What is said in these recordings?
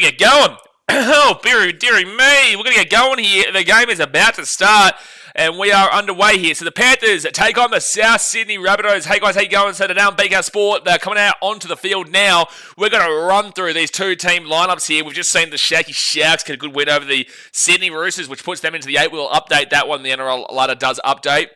Get going. Oh, dearie me. We're going to get going here. The game is about to start, and we are underway here. So the Panthers take on the South Sydney Rabbitohs. Hey, guys, how you going? So today on BK Sport, they're coming out onto the field now. We're going to run through these two-team lineups here. We've just seen the Shaky Sharks get a good win over the Sydney Roosters, which puts them into the 8. We'll update that one. The NRL ladder does update.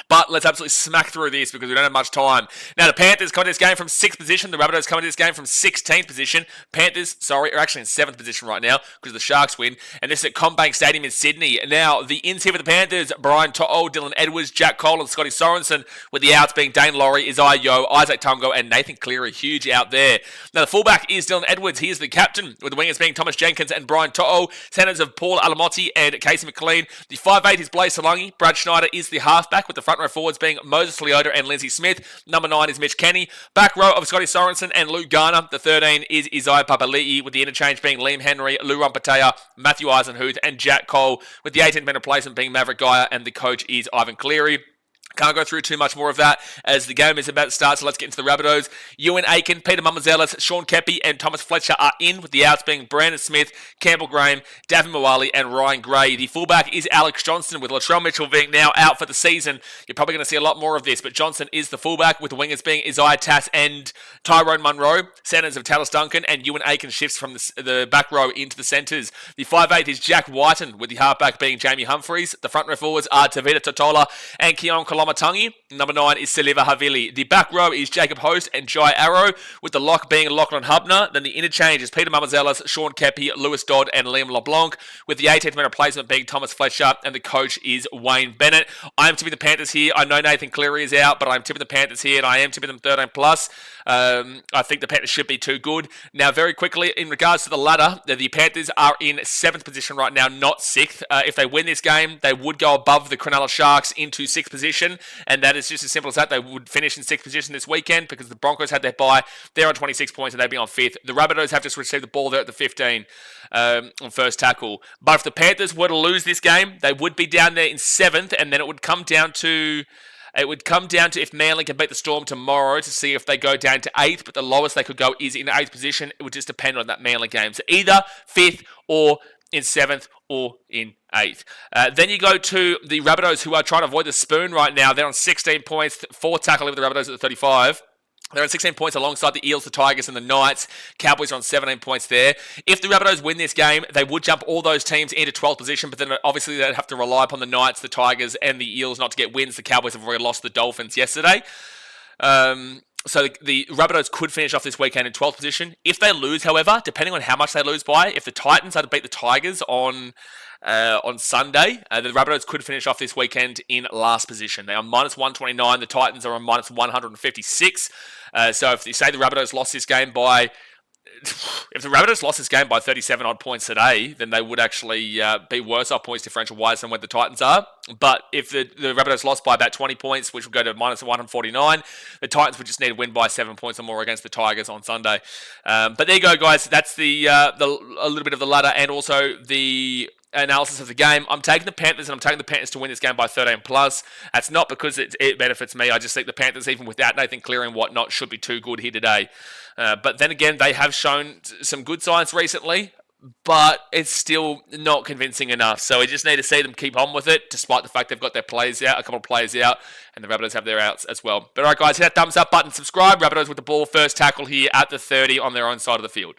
But let's absolutely smack through this because we don't have much time. Now, the Panthers come to this game from 6th position. The Rabbitohs come to this game from 16th position. Panthers, are actually in 7th position right now because the Sharks win. And this is at CommBank Stadium in Sydney. Now, the ins here for the Panthers, Brian To'o, Dylan Edwards, Jack Cole, and Scotty Sorensen, with the outs being Dane Laurie, Isaiah Yeo, Isaac Tungo, and Nathan Cleary. Huge out there. Now, the fullback is Dylan Edwards. He is the captain, with the wingers being Thomas Jenkins and Brian To'o. Centers of Paul Alamotti and Casey McLean. The 5'8" is Blaze Solangi. Brad Schneider is the halfback, with the front row forwards being Moses Leota and Lindsay Smith. Number 9 is Mitch Kenny. Back row of Scotty Sorensen and Luke Garner. The 13 is Isaiah Papali'i, with the interchange being Liam Henry, Lou Rumpatea, Matthew Eisenhuth, and Jack Cole, with the 18th man replacement being Maverick Geyer, and the coach is Ivan Cleary. Can't go through too much more of that as the game is about to start, so let's get into the Rabbitohs. Ewan Aiken, Peter Mamazelis, Sean Kepi, and Thomas Fletcher are in, with the outs being Brandon Smith, Campbell Graham, Davin Mawali, and Ryan Gray. The fullback is Alex Johnson, with Latrell Mitchell being now out for the season. You're probably going to see a lot more of this, but Johnson is the fullback, with the wingers being Isaiah Tass and Tyrone Munro. Centers of Talis Duncan, and Ewan Aiken shifts from the back row into the centers. The 5'8" is Jack Whiten, with the halfback being Jamie Humphreys. The front row forwards are Tavita Totola and Keon Kolomatangi. Number 9 is Saliva Havili. The back row is Jacob Host and Jai Arrow, with the lock being Lachlan Hubner. Then the interchange is Peter Mamazelis, Sean Kepi, Lewis Dodd, and Liam LeBlanc, with the 18th man replacement being Thomas Fletcher, and the coach is Wayne Bennett. I am tipping the Panthers here. I know Nathan Cleary is out, but I'm tipping the Panthers here, and I am tipping them 13+. I think the Panthers should be too good. Now, very quickly, in regards to the ladder, the Panthers are in 7th position right now, not 6th. If they win this game, they would go above the Cronulla Sharks into 6th position, and that is just as simple as that. They would finish in 6th position this weekend because the Broncos had their bye. They're on 26 points, and they'd be on 5th. The Rabbitohs have just received the ball there at the 15 on first tackle. But if the Panthers were to lose this game, they would be down there in 7th, and then it would come down to if Manly can beat the Storm tomorrow to see if they go down to 8th, but the lowest they could go is in 8th position. It would just depend on that Manly game. So either 5th or in 7th or in 8th. Then you go to the Rabbitohs, who are trying to avoid the spoon right now. They're on 16 points, 4 tackle with the Rabbitohs at the 35. They're on 16 points alongside the Eels, the Tigers, and the Knights. Cowboys are on 17 points there. If the Rabbitohs win this game, they would jump all those teams into 12th position, but then obviously they'd have to rely upon the Knights, the Tigers, and the Eels not to get wins. The Cowboys have already lost the Dolphins yesterday. So the Rabbitohs could finish off this weekend in 12th position. If they lose, however, depending on how much they lose by, if the Titans are to beat the Tigers on Sunday, the Rabbitohs could finish off this weekend in last position. They are minus 129. The Titans are on minus 156. So if you say the Rabbitohs lost this game by... If the Rabbitohs lost this game by 37 odd points today, then they would actually be worse off points differential-wise than where the Titans are. But if the Rabbitohs lost by about 20 points, which would go to minus 149, the Titans would just need to win by 7 points or more against the Tigers on Sunday. But there you go, guys. That's a little bit of the ladder and also the analysis of the game. I'm taking the Panthers, and I'm taking the Panthers to win this game by 13+. That's not because it benefits me. I just think the Panthers, even without Nathan Cleary and whatnot, should be too good here today. But then again, they have shown some good signs recently, but it's still not convincing enough. So we just need to see them keep on with it, despite the fact they've got their players out, a couple of players out, and the Rabbitohs have their outs as well. But all right, guys, hit that thumbs up button, subscribe. Rabbitohs with the ball, first tackle here at the 30 on their own side of the field.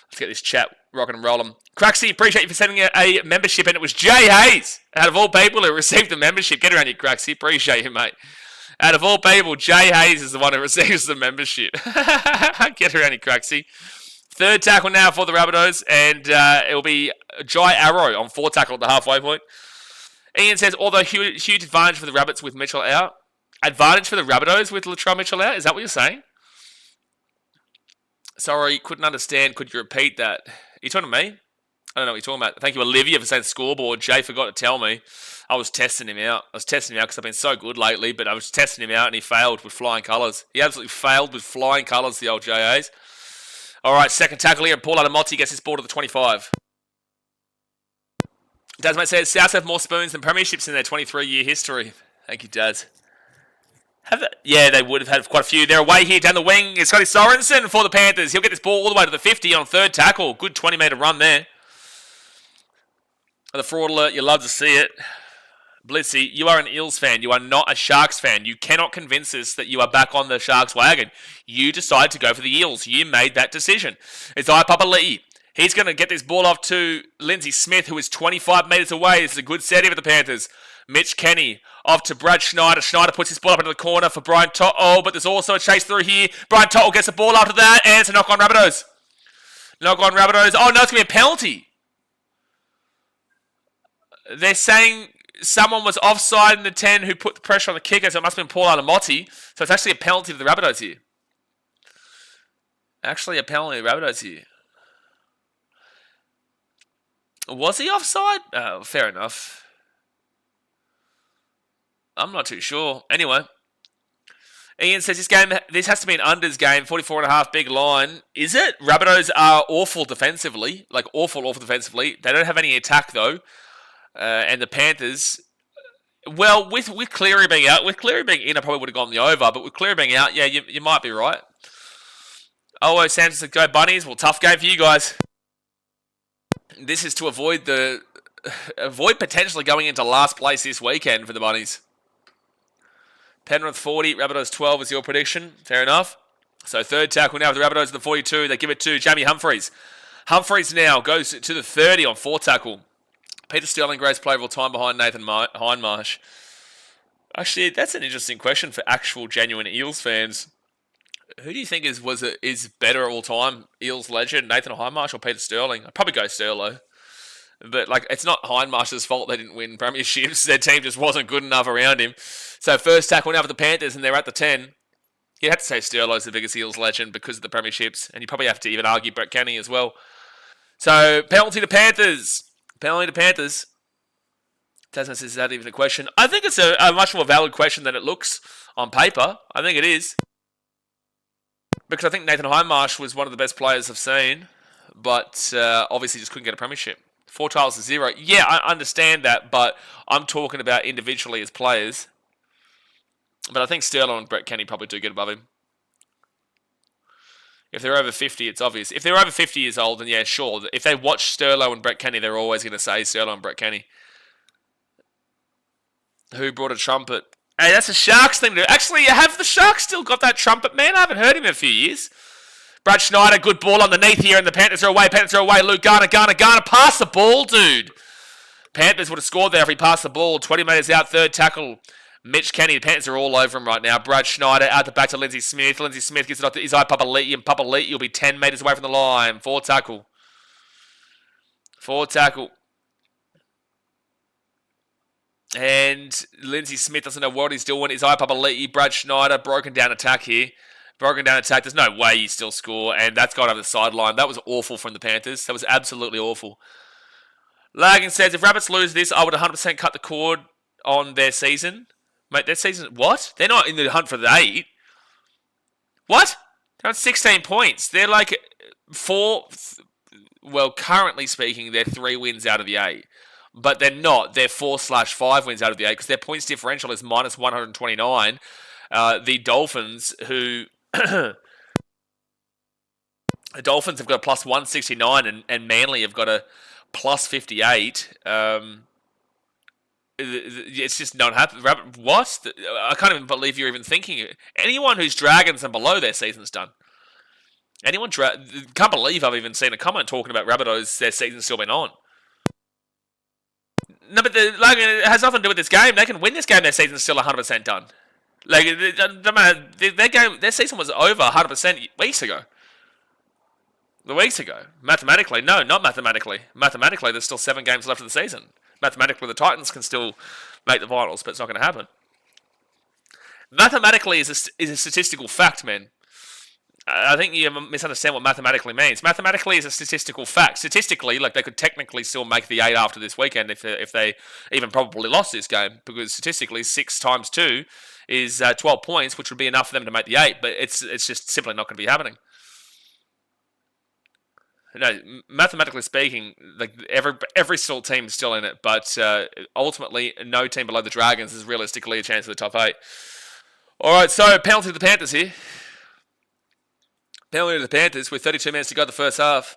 Let's get this chat rocking and rolling. Craxy, appreciate you for sending a membership, and it was Jay Hayes, out of all people, who received the membership. Get around you, Craxy. Appreciate you, mate. Out of all people, Jay Hayes is the one who receives the membership. Get around you, Craxy. Third tackle now for the Rabbitohs, and it will be Jai Arrow on 4 tackle at the halfway point. Ian says, although huge advantage for the Rabbits with Mitchell out. Advantage for the Rabbitohs with Latrell Mitchell out? Is that what you're saying? Sorry, couldn't understand. Could you repeat that? Are you talking to me? I don't know what you're talking about. Thank you, Olivia, for saying scoreboard. Jay forgot to tell me. I was testing him out. Because I've been so good lately, but I was testing him out and he failed with flying colours. He absolutely failed with flying colours, the old JAs. All right, second tackle here, and Paul Adamotti gets his ball to the 25. Dazmate says, South have more spoons than premierships in their 23-year history. Thank you, Daz. Yeah, they would have had quite a few. They're away here down the wing. It's Scotty Sorensen for the Panthers. He'll get this ball all the way to the 50 on third tackle. Good 20-metre run there. The fraud alert, you love to see it. Blitzy, you are an Eels fan. You are not a Sharks fan. You cannot convince us that you are back on the Sharks wagon. You decided to go for the Eels. You made that decision. It's Papali'i. He's going to get this ball off to Lindsay Smith, who is 25 metres away. This is a good setting for the Panthers. Mitch Kenny off to Brad Schneider. Schneider puts his ball up into the corner for Brian Tot. Oh, but there's also a chase through here. Brian Tot gets the ball after that, and it's a knock on Rabbitohs. Knock on Rabbitohs. Oh, no, it's going to be a penalty. They're saying someone was offside in the 10 who put the pressure on the kicker, so it must have been Paul Alamotti. So it's actually a penalty to the Rabbitohs here. Actually, a penalty to the Rabbitohs here. Was he offside? Oh, fair enough. I'm not too sure. Anyway, Ian says this has to be an unders game, 44.5 big line. Is it? Rabbitohs are awful defensively, like awful defensively. They don't have any attack though. And the Panthers, well, with Cleary being out, with Cleary being in, I probably would have gone the over, but with Cleary being out, yeah, you might be right. Oh, Sanchez said, go Bunnies. Well, tough game for you guys. This is to avoid potentially going into last place this weekend for the Bunnies. Penrith 40, Rabbitohs 12 is your prediction. Fair enough. So third tackle now for the Rabbitohs at the 42. They give it to Jamie Humphreys. Humphreys now goes to the 30 on fourth tackle. Peter Sterling, greatest player of all time behind Nathan Hindmarsh. Actually, that's an interesting question for actual genuine Eels fans. Who do you think is better all time? Eels legend, Nathan Hindmarsh or Peter Sterling? I'd probably go Sterlo. But it's not Hindmarsh's fault they didn't win premierships. Their team just wasn't good enough around him. So first tackle now for the Panthers, and they're at the 10. You'd have to say Sterlo's the biggest Eels legend because of the premierships, and you probably have to even argue Brett Kenny as well. So penalty to Panthers. Penalty to Panthers. Tasman says, is that even a question? I think it's a much more valid question than it looks on paper. I think it is. Because I think Nathan Hindmarsh was one of the best players I've seen, but obviously just couldn't get a premiership. 4 trials to 0. Yeah, I understand that, but I'm talking about individually as players. But I think Sterling and Brett Kenny probably do get above him. If they're over 50, it's obvious. If they're over 50 years old, then yeah, sure. If they watch Sterlo and Brett Kenny, they're always going to say Sterlo and Brett Kenny. Who brought a trumpet? Hey, that's a Sharks thing to do. Actually, have the Sharks still got that trumpet, man? I haven't heard him in a few years. Brad Schneider, good ball underneath here, and the Panthers are away. Luke Garner, pass the ball, dude. Panthers would have scored there if he passed the ball. 20 metres out, third tackle. Mitch Kenny, the Panthers are all over him right now. Brad Schneider out the back to Lindsay Smith. Lindsay Smith gets it off to Isai Papali'i, and Papali'i will be 10 metres away from the line. Fourth tackle. And Lindsay Smith doesn't know what he's doing. Isai Papali'i, Brad Schneider, broken down attack here. There's no way you still score, and that's gone over the sideline. That was awful from the Panthers. That was absolutely awful. Lagan says, if Rabbits lose this, I would 100% cut the cord on their season. Mate, their season... What? They're not in the hunt for the 8. What? They're on 16 points. They're like 4... Well, currently speaking, they're 3 wins out of the 8. But they're not. They're 4/5 wins out of the 8 because their points differential is minus 129. The Dolphins, who... The Dolphins have got a plus 169 and Manly have got a plus 58. It's just not happening. What? I can't even believe you're even thinking it. Anyone who's Dragons and below, their season's done. Can't believe I've even seen a comment talking about Rabbitohs, their season's still been on. No, but it has nothing to do with this game. They can win this game, their season's still 100% done. Their season was over 100% weeks ago. Mathematically. No, not mathematically. Mathematically, there's still 7 games left of the season. Mathematically, the Titans can still make the finals, but it's not going to happen. Mathematically is a statistical fact, man. I think you misunderstand what mathematically means. Mathematically is a statistical fact. Statistically, they could technically still make the 8 after this weekend if they even probably lost this game, because statistically 6 times 2 is 12 points, which would be enough for them to make the 8, but it's just simply not going to be happening. No, mathematically speaking, every still team is still in it, but ultimately no team below the Dragons is realistically a chance of the top 8. All right, so penalty to the Panthers here. Penalty to the Panthers with 32 minutes to go the first half.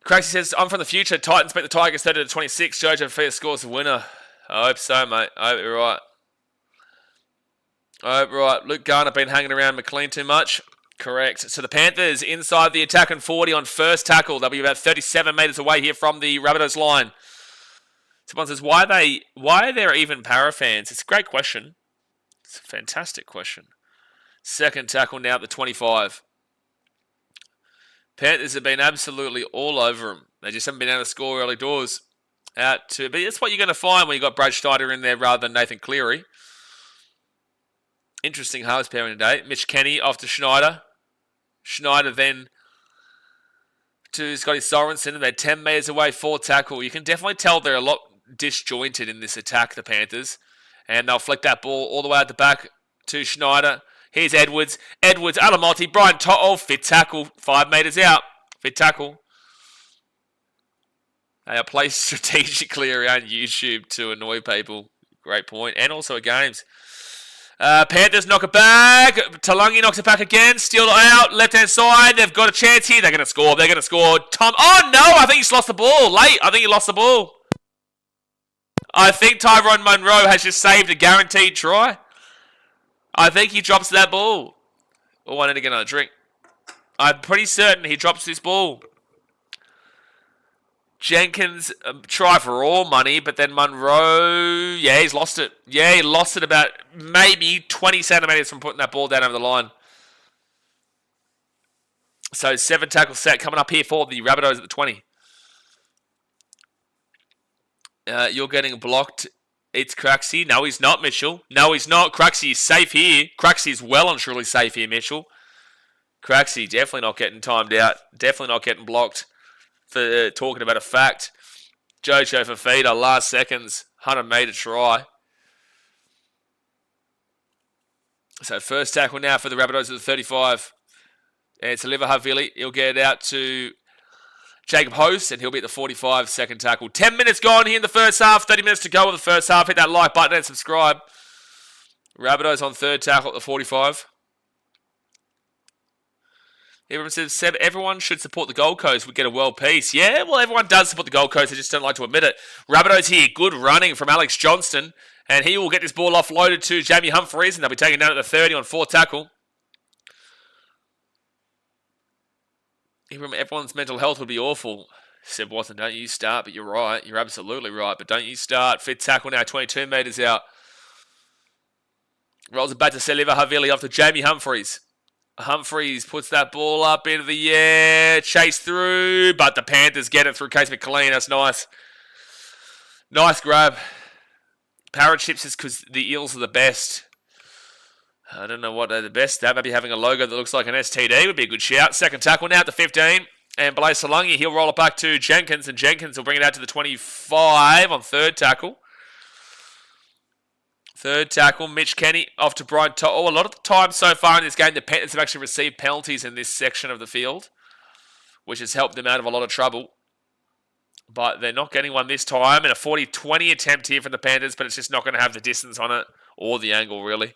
Craxy says, I'm from the future. Titans beat the Tigers 30-26. Jojo Fia scores the winner. I hope so, mate. I hope you're right. Luke Garner been hanging around McLean too much. Correct. So the Panthers inside the attack and 40 on first tackle. They'll be about 37 metres away here from the Rabbitohs line. Someone says, why are there even para fans? It's a great question. It's a fantastic question. Second tackle now at the 25. Panthers have been absolutely all over them. They just haven't been able to score early doors. But that's what you're going to find when you've got Brad Schneider in there rather than Nathan Cleary. Interesting halves pairing today. Mitch Kenny off to Schneider. Schneider then to Scotty Sorensen, and they're 10 metres away for tackle. You can definitely tell they're a lot disjointed in this attack, the Panthers. And they'll flick that ball all the way out the back to Schneider. Here's Edwards. Alamonte, Brian Toto, fit tackle, 5 metres out. Fit tackle. They are placed strategically around YouTube to annoy people. Great point. And also at games. Panthers knock it back. Talangi knocks it back again. Steal out. Left-hand side. They've got a chance here. They're going to score. Tom. Oh, no. I think he's lost the ball. Late. I think he lost the ball. I think Tyrone Munro has just saved a guaranteed try. I think he drops that ball. Oh, I need to get another drink. I'm pretty certain he drops this ball. Jenkins try for all money, but then Munro, yeah, he's lost it. Yeah, he lost it about maybe 20 centimetres from putting that ball down over the line. So 7 tackle set coming up here for the Rabbitohs at the 20. You're getting blocked. It's Craxy. No, he's not, Mitchell. No, he's not. Craxy is safe here. Craxy is well and truly safe here, Mitchell. Craxy definitely not getting timed out. Definitely not getting blocked for talking about a fact. Jojo Fafita, last seconds, 100 metre try. So first tackle now for the Rabbitohs at the 35. And it's Oliver Havili. He'll get it out to Jacob Host, and he'll be at the 45, second tackle. 10 minutes gone here in the first half. 30 minutes to go in the first half. Hit that like button and subscribe. Rabbitohs on third tackle at the 45. Everyone says, Seb, everyone should support the Gold Coast. We get a world peace. Yeah, well, everyone does support the Gold Coast. They just don't like to admit it. Rabbitohs here. Good running from Alex Johnston. And he will get this ball offloaded to Jamie Humphreys, and they'll be taken down at the 30 on fourth tackle. Everyone's mental health would be awful. Seb Watson, don't you start, but you're right. You're absolutely right, but don't you start. Fifth tackle now, 22 metres out. Rolls it back to Seliva Havili off to Jamie Humphreys. Humphreys puts that ball up into the air. Chase through, but the Panthers get it through Case McLean. That's nice. Nice grab. Parachips is because the Eels are the best. I don't know what they're the best at. Maybe having a logo that looks like an STD would be a good shout. Second tackle now at the 15. And Blaise Solangi, he'll roll it back to Jenkins. And Jenkins will bring it out to the 25 on third tackle. Third tackle, Mitch Kenny off to Brian Toto. A lot of the time so far in this game, the Panthers have actually received penalties in this section of the field, which has helped them out of a lot of trouble. But they're not getting one this time. And a 40-20 attempt here from the Panthers, but it's just not going to have the distance on it or the angle, really.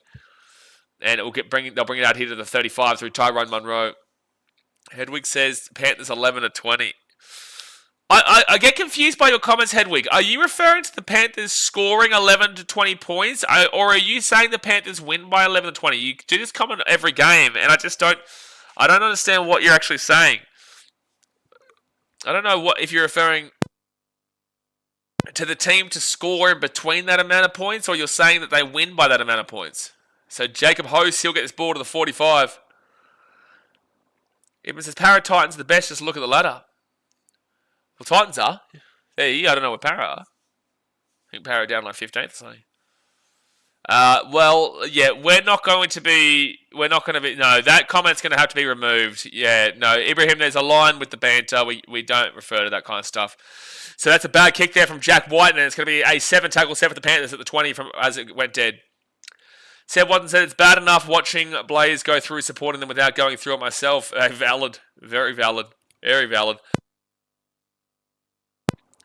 And it will they'll bring it out here to the 35 through Tyrone Munro. Hedwig says Panthers 11-20. I get confused by your comments, Hedwig. Are you referring to the Panthers scoring 11 to 20 points? Or are you saying the Panthers win by 11 to 20? You do this comment every game, and I don't understand what you're actually saying. I don't know if you're referring to the team to score in between that amount of points, or you're saying that they win by that amount of points. So Jacob Host, he'll get this ball to the 45. Even says Para Titans are the best, just look at the ladder. Well, Titans are. I don't know what Para are. I think Para are down like 15th or something. Well, yeah, we're not going to be, no, that comment's going to have to be removed. Yeah, no, Ibrahim, there's a line with the banter. We don't refer to that kind of stuff. So that's a bad kick there from Jack White, and it's going to be a 7 tackle set for the Panthers at the 20 as it went dead. Seb Watson said it's bad enough watching Blaze go through supporting them without going through it myself. Valid. Very valid. Very valid.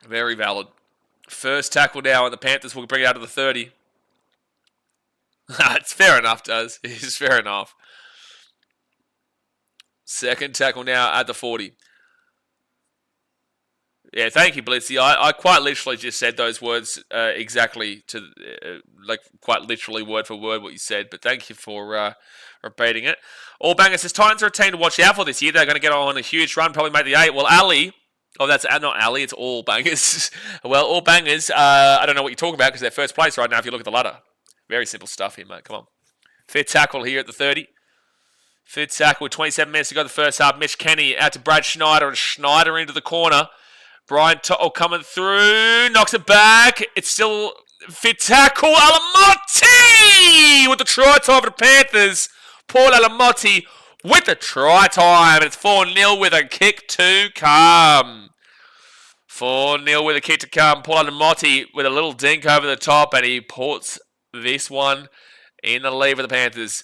Very valid. First tackle now, and the Panthers will bring it out to the 30. It's fair enough, does. It's fair enough. Second tackle now at the 40. Yeah, thank you, Blitzy. I quite literally just said those words exactly to, quite literally word for word what you said. But thank you for repeating it. All Bangers says Titans are a team to watch out for this year. They're going to get on a huge run, probably make the 8. Well, Ali. Oh, that's not Ali. It's All Bangers. Well, All Bangers. I don't know what you're talking about because they're first place right now. If you look at the ladder, very simple stuff here, mate. Come on. Fifth tackle here at the 30. Fifth tackle with 27 minutes to go the first half. Mitch Kenny out to Brad Schneider, and Schneider into the corner. Brian Toto coming through, knocks it back. It's still fit tackle. Alamotti with the try time for the Panthers. Paul Alamotti with the try time. And it's 4-0 with a kick to come. 4-0 with a kick to come. Paul Alamotti with a little dink over the top, and he puts this one in the lead for the Panthers.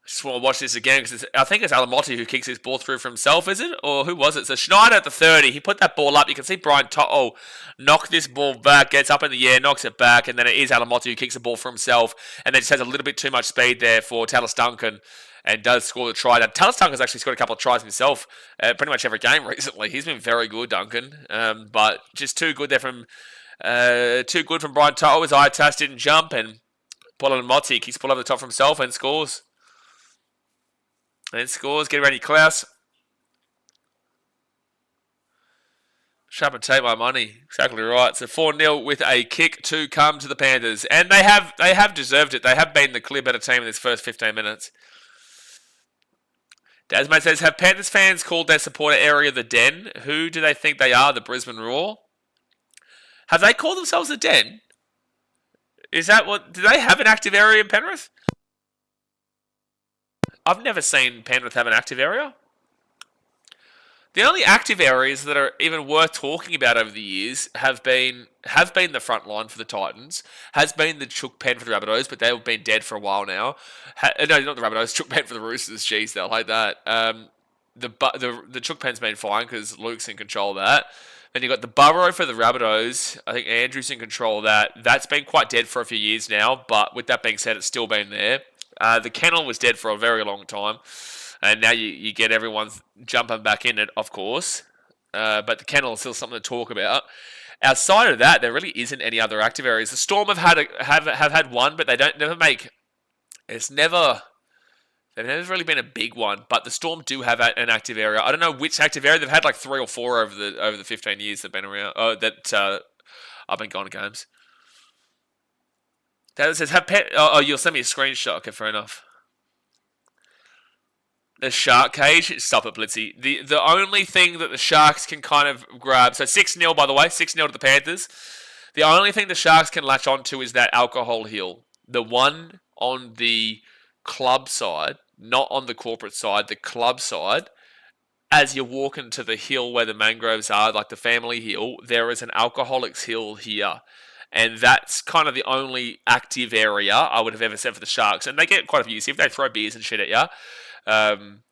Just want to watch this again because I think it's Alamotti who kicks this ball through for himself, is it? Or who was it? So Schneider at the 30. He put that ball up. You can see Brian Toto knock this ball back, gets up in the air, knocks it back, and then it is Alamotti who kicks the ball for himself and then just has a little bit too much speed there for Tallis Duncan and does score the try. Now, Tallis Duncan's actually scored a couple of tries himself pretty much every game recently. He's been very good, Duncan, but just too good there from Brian Toto. His eye test didn't jump, and Paul Alamotti kicks the ball over the top for himself and scores. And scores. Get ready, Klaus. Shut up and take my money. Exactly right. So 4-0 with a kick to come to the Panthers. And they have deserved it. They have been the clear better team in this first 15 minutes. Dasmate says, have Panthers fans called their supporter area the Den? Who do they think they are, the Brisbane Roar? Have they called themselves the Den? Is that what... Do they have an active area in Penrith? I've never seen Penrith have an active area. The only active areas that are even worth talking about over the years have been the front line for the Titans, has been the Chook Pen for the Rabbitohs, but they've been dead for a while now. No, not the Rabbitohs, Chook Pen for the Roosters. Jeez, they'll hate that. The Chook Pen's been fine because Luke's in control of that. Then you've got the Burrow for the Rabbitohs. I think Andrew's in control of that. That's been quite dead for a few years now, but with that being said, it's still been there. The kennel was dead for a very long time, and now you get everyone jumping back in it, of course. But the kennel is still something to talk about. Outside of that, there really isn't any other active areas. The Storm have had one, but they never make. They've never really been a big one. But the Storm do have an active area. I don't know which active area. They've had like 3 or 4 over the 15 years they've been around. I've been going to games. That says, you'll send me a screenshot. Okay, fair enough. The Shark Cage. Stop it, Blitzy. The only thing that the Sharks can kind of grab... So 6-0, by the way. 6-0 to the Panthers. The only thing the Sharks can latch onto is that alcohol hill. The one on the club side, not on the corporate side, the club side. As you walk into the hill where the mangroves are, like the family hill, there is an alcoholics hill here. And that's kind of the only active area I would have ever said for the Sharks. And they get quite a few. See if they throw beers and shit at you.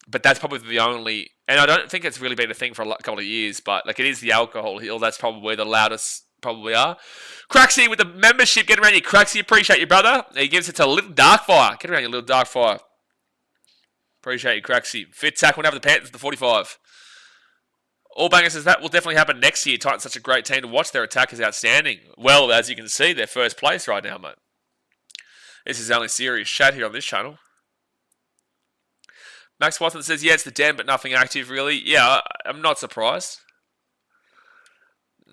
But that's probably the only... And I don't think it's really been a thing for a couple of years. But like it is the alcohol hill. That's probably where the loudest probably are. Craxy with the membership. Get around you, Craxy. Appreciate you, brother. He gives it to Little Darkfire. Get around you, Little Darkfire. Appreciate you, Craxy. Fifth tackle now for the Panthers, the 45. Allbanger says that will definitely happen next year. Titans such a great team to watch. Their attack is outstanding. Well, as you can see, they're first place right now, mate. This is only serious chat here on this channel. Max Watson says, yeah, it's the Den, but nothing active, really. Yeah, I'm not surprised.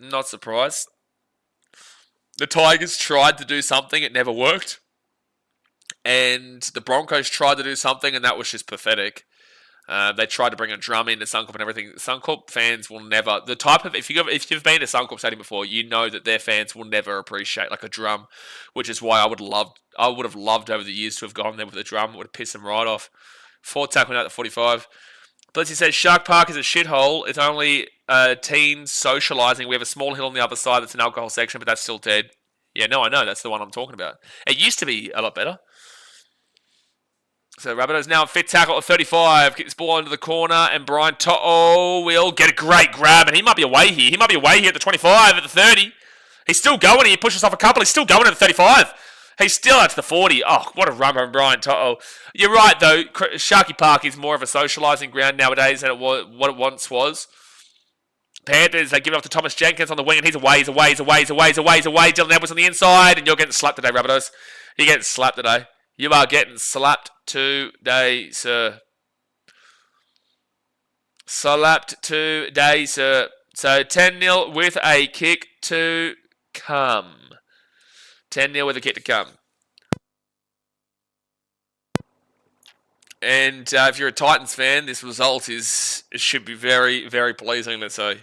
Not surprised. The Tigers tried to do something. It never worked. And the Broncos tried to do something, and that was just pathetic. They tried to bring a drum into Suncorp and everything. Suncorp fans will never... The type of... If you've been to Suncorp Stadium before, you know that their fans will never appreciate like a drum, which is why I would have loved over the years to have gone there with a drum. It would have pissed them right off. 4 tackling out at 45. Blitzy says, Shark Park is a shithole. It's only teens socialising. We have a small hill on the other side that's an alcohol section, but that's still dead. Yeah, no, I know. That's the one I'm talking about. It used to be a lot better. So Rabbitohs now fit tackle at 35. Gets ball into the corner, and Brian Toto will get a great grab, and he might be away here. He might be away here at the 25, at the 30. He's still going. He pushes off a couple. He's still going at the 35. He's still at the 40. Oh, what a run from Brian Toto. You're right, though. Sharky Park is more of a socialising ground nowadays than what it once was. Panthers, they give it off to Thomas Jenkins on the wing, and he's away. Dylan Edwards on the inside, and you're getting slapped today, Rabbitohs. You're getting slapped today. You are getting slapped today, sir. Slapped today, sir. So 10-0 with a kick to come. 10-0 with a kick to come. And if you're a Titans fan, this result should be very, very pleasing, let's say.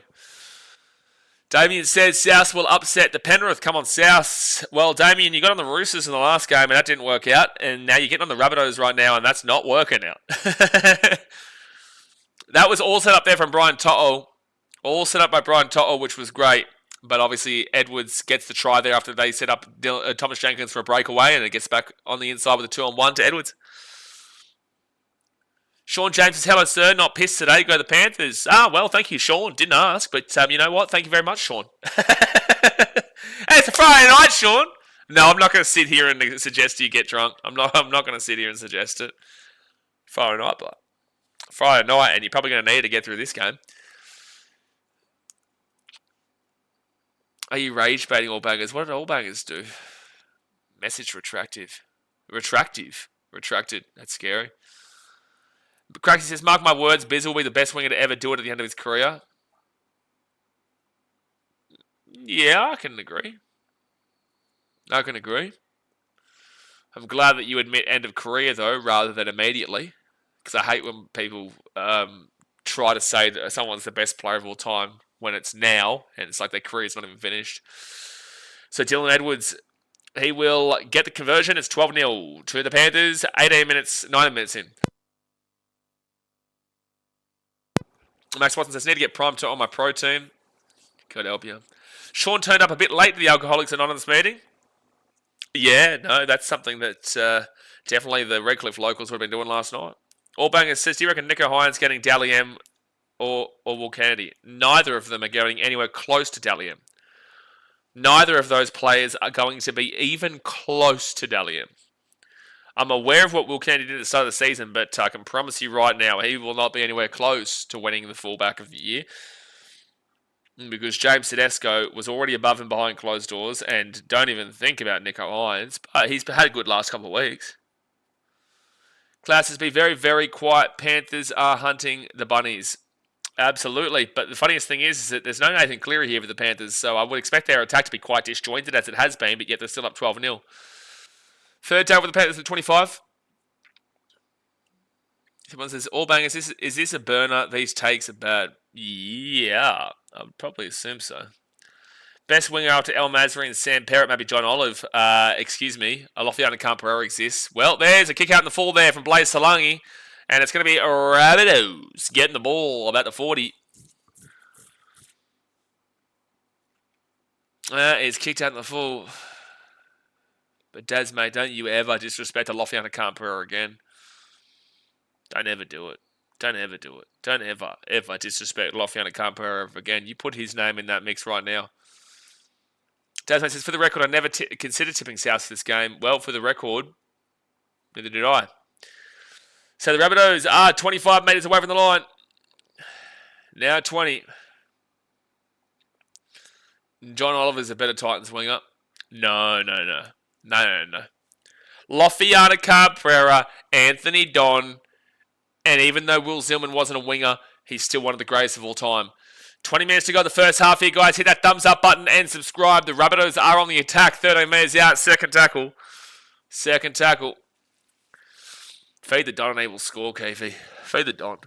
Damien says South will upset the Penrith. Come on, South. Well, Damien, you got on the Roosters in the last game, and that didn't work out. And now you're getting on the Rabbitohs right now, and that's not working out. That was all set up there from Brian Toto. All set up by Brian Toto, which was great. But obviously, Edwards gets the try there after they set up Thomas Jenkins for a breakaway, and it gets back on the inside with a 2-on-1 to Edwards. Sean James says, hello, sir. Not pissed today. Go the Panthers. Ah, well, thank you, Sean. Didn't ask, but you know what? Thank you very much, Sean. Hey, it's a Friday night, Sean. No, I'm not going to sit here and suggest you get drunk. I'm not going to sit here and suggest it. Friday night, but Friday night, and you're probably going to need it to get through this game. Are you rage baiting all bangers? What did all bangers do? Message retractive. Retracted. That's scary. But Cracky says, mark my words, Biz will be the best winger to ever do it at the end of his career. Yeah, I can agree. I'm glad that you admit end of career, though, rather than immediately. Because I hate when people try to say that someone's the best player of all time when it's now, and it's like their career's not even finished. So Dylan Edwards, he will get the conversion. It's 12-0 to the Panthers. 9 minutes in. Max Watson says, need to get primed on my protein. Could help you. Sean turned up a bit late to the Alcoholics Anonymous meeting. Yeah, no, that's something that definitely the Redcliffe locals would have been doing last night. Allbanger says, do you reckon Nico Hines getting Dally M or Will Kennedy? Neither of them are going anywhere close to Dally M. Neither of those players are going to be even close to Dally M. I'm aware of what Will Kennedy did at the start of the season, but I can promise you right now, he will not be anywhere close to winning the fullback of the year. Because James Tedesco was already above and behind closed doors, and don't even think about Nico Hines, but he's had a good last couple of weeks. Klaus has been very, very quiet. Panthers are hunting the bunnies. Absolutely, but the funniest thing is that there's no Nathan Cleary here for the Panthers, so I would expect their attack to be quite disjointed, as it has been, but yet they're still up 12-0. Third down for the Panthers at 25. Someone says, all bangers, is this a burner? These takes are bad. Yeah, I would probably assume so. Best winger after El Masri and Sam Perrott, maybe John Olive. Excuse me, Alofiana Camperera exists. Well, there's a kick out in the full there from Blaze Salangi. And it's going to be Rabbitohs getting the ball about the 40. It's kicked out in the full. But Daz, mate, don't you ever disrespect Alofiana Camperera again. Don't ever do it. Don't ever disrespect Alofiana Camperera again. You put his name in that mix right now. Daz, mate, says, for the record, I never considered tipping South for this game. Well, for the record, neither did I. So the Rabbitohs are 25 metres away from the line. Now 20. John Oliver's a better Titans winger. No. Lofiana Cabrera, Anthony Don, and even though Will Zillman wasn't a winger, he's still one of the greatest of all time. 20 minutes to go the first half here, guys. Hit that thumbs up button and subscribe. The Rabbitohs are on the attack. 13 metres out. Second tackle. Feed the Don and he will score, Keefe. Feed the Don.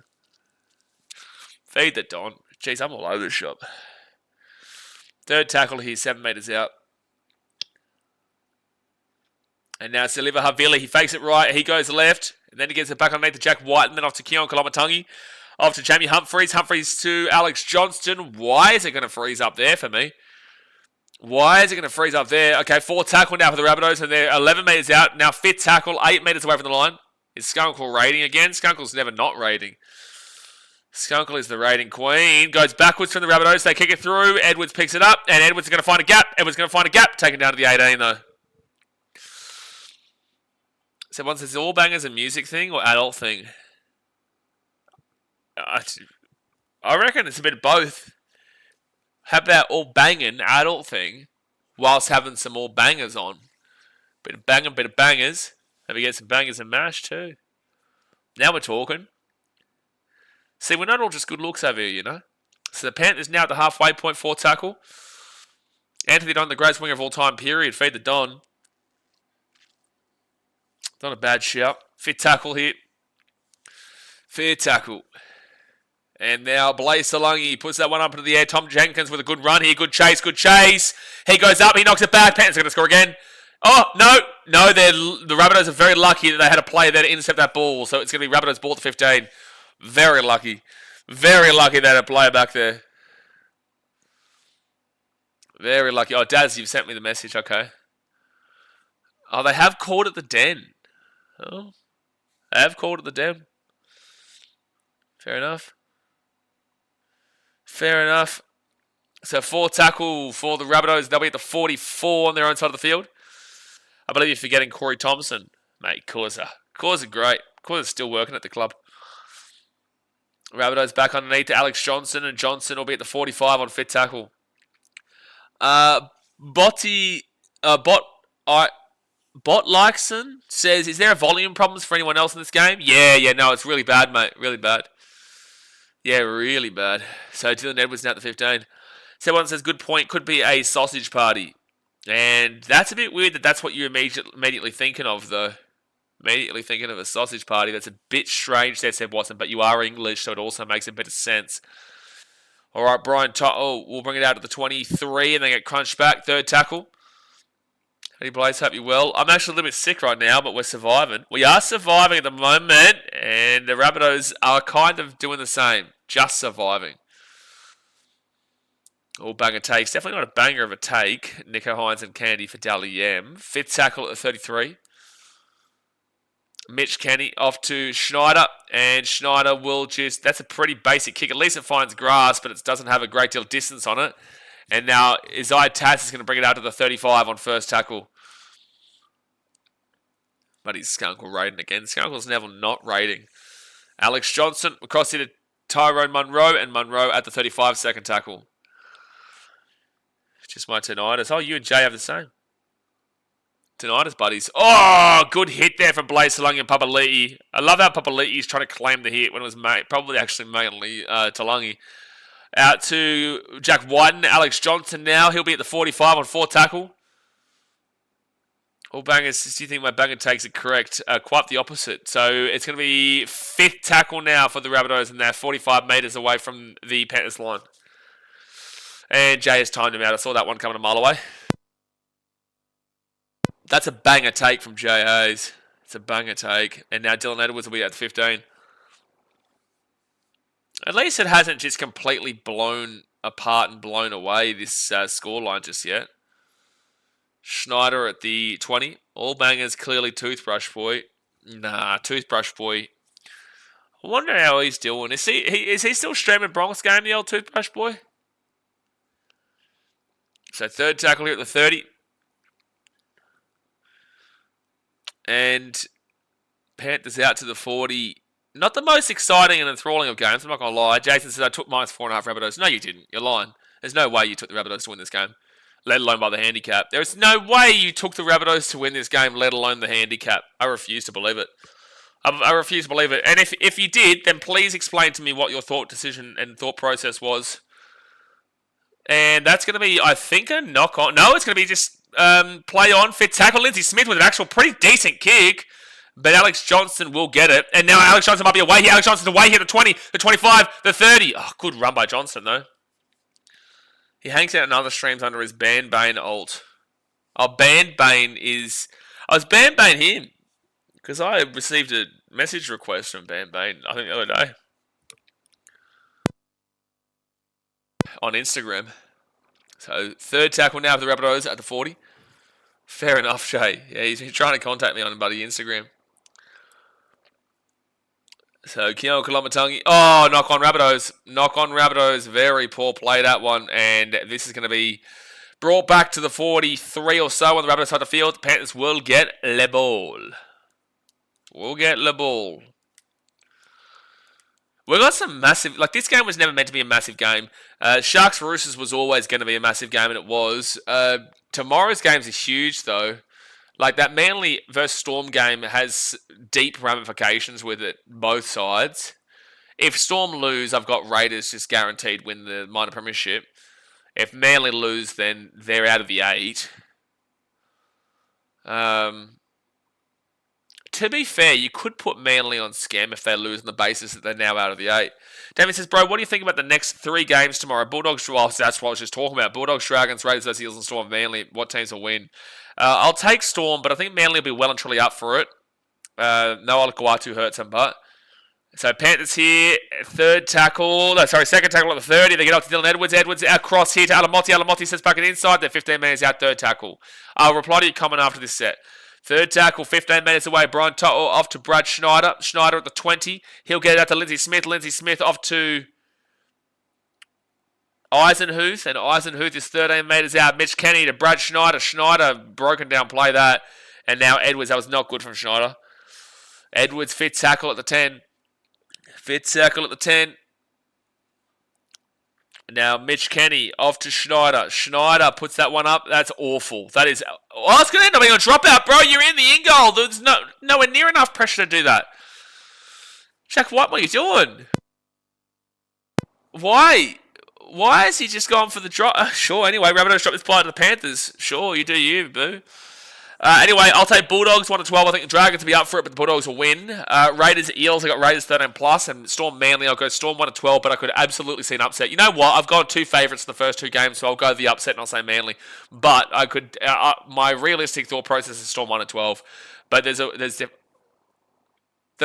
Jeez, I'm all over the shop. Third tackle here, 7 metres out. And now it's Oliver Havili. He fakes it right. He goes left. And then he gets it back underneath to Jack White. And then off to Keon Kolomatangi. Off to Jamie Humphreys. Humphreys to Alex Johnston. Why is it going to freeze up there for me? Okay, fourth tackle now for the Rabbitohs. And they're 11 metres out. Now fifth tackle, 8 metres away from the line. Is Skunkle raiding again? Skunkle's never not raiding. Skunkle is the raiding queen. Goes backwards from the Rabbitohs. They kick it through. Edwards picks it up. And Edwards is going to find a gap. Taken down to the 18 though. So once it's all bangers a music thing or adult thing? I reckon it's a bit of both. How about all banging adult thing whilst having some more bangers on? Bit of banging, bit of bangers. Maybe get some bangers and mash too. Now we're talking. See, we're not all just good looks over here, you know. So the Panthers now at the halfway point, 4 tackle. Anthony Don, the greatest winger of all time, period. Feed the Don. Not a bad shout. Fair tackle here. Fair tackle. And now Blaze Salungi puts that one up into the air. Tom Jenkins with a good run here. Good chase, good chase. He goes up, he knocks it back. Panthers are going to score again. Oh, no. No, the Rabbitohs are very lucky that they had a player there to intercept that ball. So it's going to be Rabbitohs ball to 15. Very lucky. Very lucky they had a player back there. Very lucky. Oh, Daz, you've sent me the message. Okay. Oh, they have called it the Den. Oh, they have called it the Den. Fair enough. Fair enough. So 4 tackle for the Rabbitohs. They'll be at the 44 on their own side of the field. I believe you're forgetting Corey Thompson. Mate, Causa. Causa great. Causa's still working at the club. Rabbitohs back underneath to Alex Johnson. And Johnson will be at the 45 on fit tackle. Botlikson says, is there a volume problems for anyone else in this game? Yeah, no, it's really bad, mate. Really bad. Yeah, really bad. So Dylan Edwards now at the 15. Someone says, good point, could be a sausage party. And that's a bit weird that that's what you're immediately thinking of, though. Immediately thinking of a sausage party. That's a bit strange, said Watson, but you are English, so it also makes a bit of sense. All right, Brian we'll bring it out to the 23 and then get crunched back. 3rd tackle. Hey, Blaze, hope you're well. I'm actually a little bit sick right now, but we're surviving. We are surviving at the moment, and the Rabbitohs are kind of doing the same. Just surviving. All banger takes. Definitely not a banger of a take. Nico Hines and Candy for Dally M. 5th tackle at the 33. Mitch Kenny off to Schneider, and Schneider will just... That's a pretty basic kick. At least it finds grass, but it doesn't have a great deal of distance on it. And now Isaiah Tass is going to bring it out to the 35 on 1st tackle. But he's Skunkle raiding again. Skunkle's never not raiding. Alex Johnson across here to Tyrone Munro, and Munro at the 35 2nd tackle. Just my tinnitus. Oh, you and Jay have the same. Tinnitus buddies. Oh, good hit there from Blaze Talangi and Papali'i. I love how Papali'i's trying to claim the hit when it was probably actually mainly Talangi. Out to Jack Whiten. Alex Johnson now. He'll be at the 45 on 4 tackle. All bangers. Do you think my banger takes it correct? Quite the opposite. So it's going to be 5th tackle now for the Rabbitohs, and they're 45 metres away from the Panthers line. And Jay has timed him out. I saw that one coming a mile away. That's a banger take from Jay Hayes. It's a banger take. And now Dylan Edwards will be at the 15. At least it hasn't just completely blown apart and blown away this scoreline just yet. Schneider at the 20. All bangers, clearly Toothbrush Boy. Nah, Toothbrush Boy. I wonder how he's doing. Is he still streaming Bronx game, the old Toothbrush Boy? So 3rd tackle here at the 30. And Panthers out to the 40. Not the most exciting and enthralling of games, I'm not going to lie. Jason says, I took minus 4.5 Rabbitohs. No, you didn't. You're lying. There's no way you took the Rabbitohs to win this game, let alone by the handicap. There's no way you took the Rabbitohs to win this game, let alone the handicap. I refuse to believe it. I refuse to believe it. And if you did, then please explain to me what your decision and thought process was. And that's going to be, I think, a knock-on. No, it's going to be just play on, fit tackle. Lindsay Smith with an actual pretty decent kick. But Alex Johnson will get it. And now Alex Johnson might be away here. Alex Johnson's away here, the 20, the 25, the 30. Oh, good run by Johnson, though. He hangs out in other streams under his Bandbane alt. Oh, Bandbane is... I was Bandbane him. Because I received a message request from Bandbane, I think the other day. On Instagram. So, 3rd tackle now for the Rabbitohs at the 40. Fair enough, Jay. Yeah, he's trying to contact me on buddy Instagram. So, Keon Kalamatangi. Oh, knock on Rabbitohs. Knock on Rabbitohs. Very poor play, that one. And this is going to be brought back to the 43 or so on the Rabbitohs side of the field. The Panthers will get le ball. We'll get the ball. We got some massive... Like, this game was never meant to be a massive game. Sharks Roosters was always going to be a massive game, and it was. Tomorrow's games are huge, though. Like, that Manly versus Storm game has deep ramifications with it, both sides. If Storm lose, I've got Raiders just guaranteed win the minor premiership. If Manly lose, then they're out of the 8. To be fair, you could put Manly on scam if they lose on the basis that they're now out of the 8. David says, bro, what do you think about the next 3 games tomorrow? Bulldogs, well, that's what I was just talking about. Bulldogs, Dragons, Raiders versus Eels and Storm, Manly. What teams will win? I'll take Storm, but I think Manly will be well and truly up for it. No Alakuatu hurts him, but... So Panthers here, second tackle at the 30. They get up to Dylan Edwards. Edwards across here to Alamotti. Alamotti sets back it inside. They're 15 metres out, third tackle. I'll reply to you comment after this set. Third tackle, 15 metres away. Brian Tuttle off to Brad Schneider. Schneider at the 20. He'll get it out to Lindsay Smith. Lindsay Smith off to Eisenhuth. And Eisenhuth is 13 metres out. Mitch Kenny to Brad Schneider. Schneider broken down play that. And now Edwards. That was not good from Schneider. Edwards fit tackle at the 10. Fit tackle at the 10. Now Mitch Kenny off to Schneider. Schneider puts that one up. That's awful. That is... Oh, it's going to end up being a dropout, bro. You're in the in-goal. There's nowhere near enough pressure to do that. Jack White, what are you doing? Why? Why has he just gone for the drop? Sure, anyway. Rabbitohs drop this play to the Panthers. Sure, you do you, boo. Anyway, I'll take Bulldogs 1-12. I think the Dragons will be up for it, but the Bulldogs will win. Raiders, Eels, I got Raiders 13+, and Storm Manly, I'll go Storm 1-12, but I could absolutely see an upset. You know what? I've got 2 favourites in the first 2 games, so I'll go the upset and I'll say Manly. But I could, my realistic thought process is Storm 1-12. But the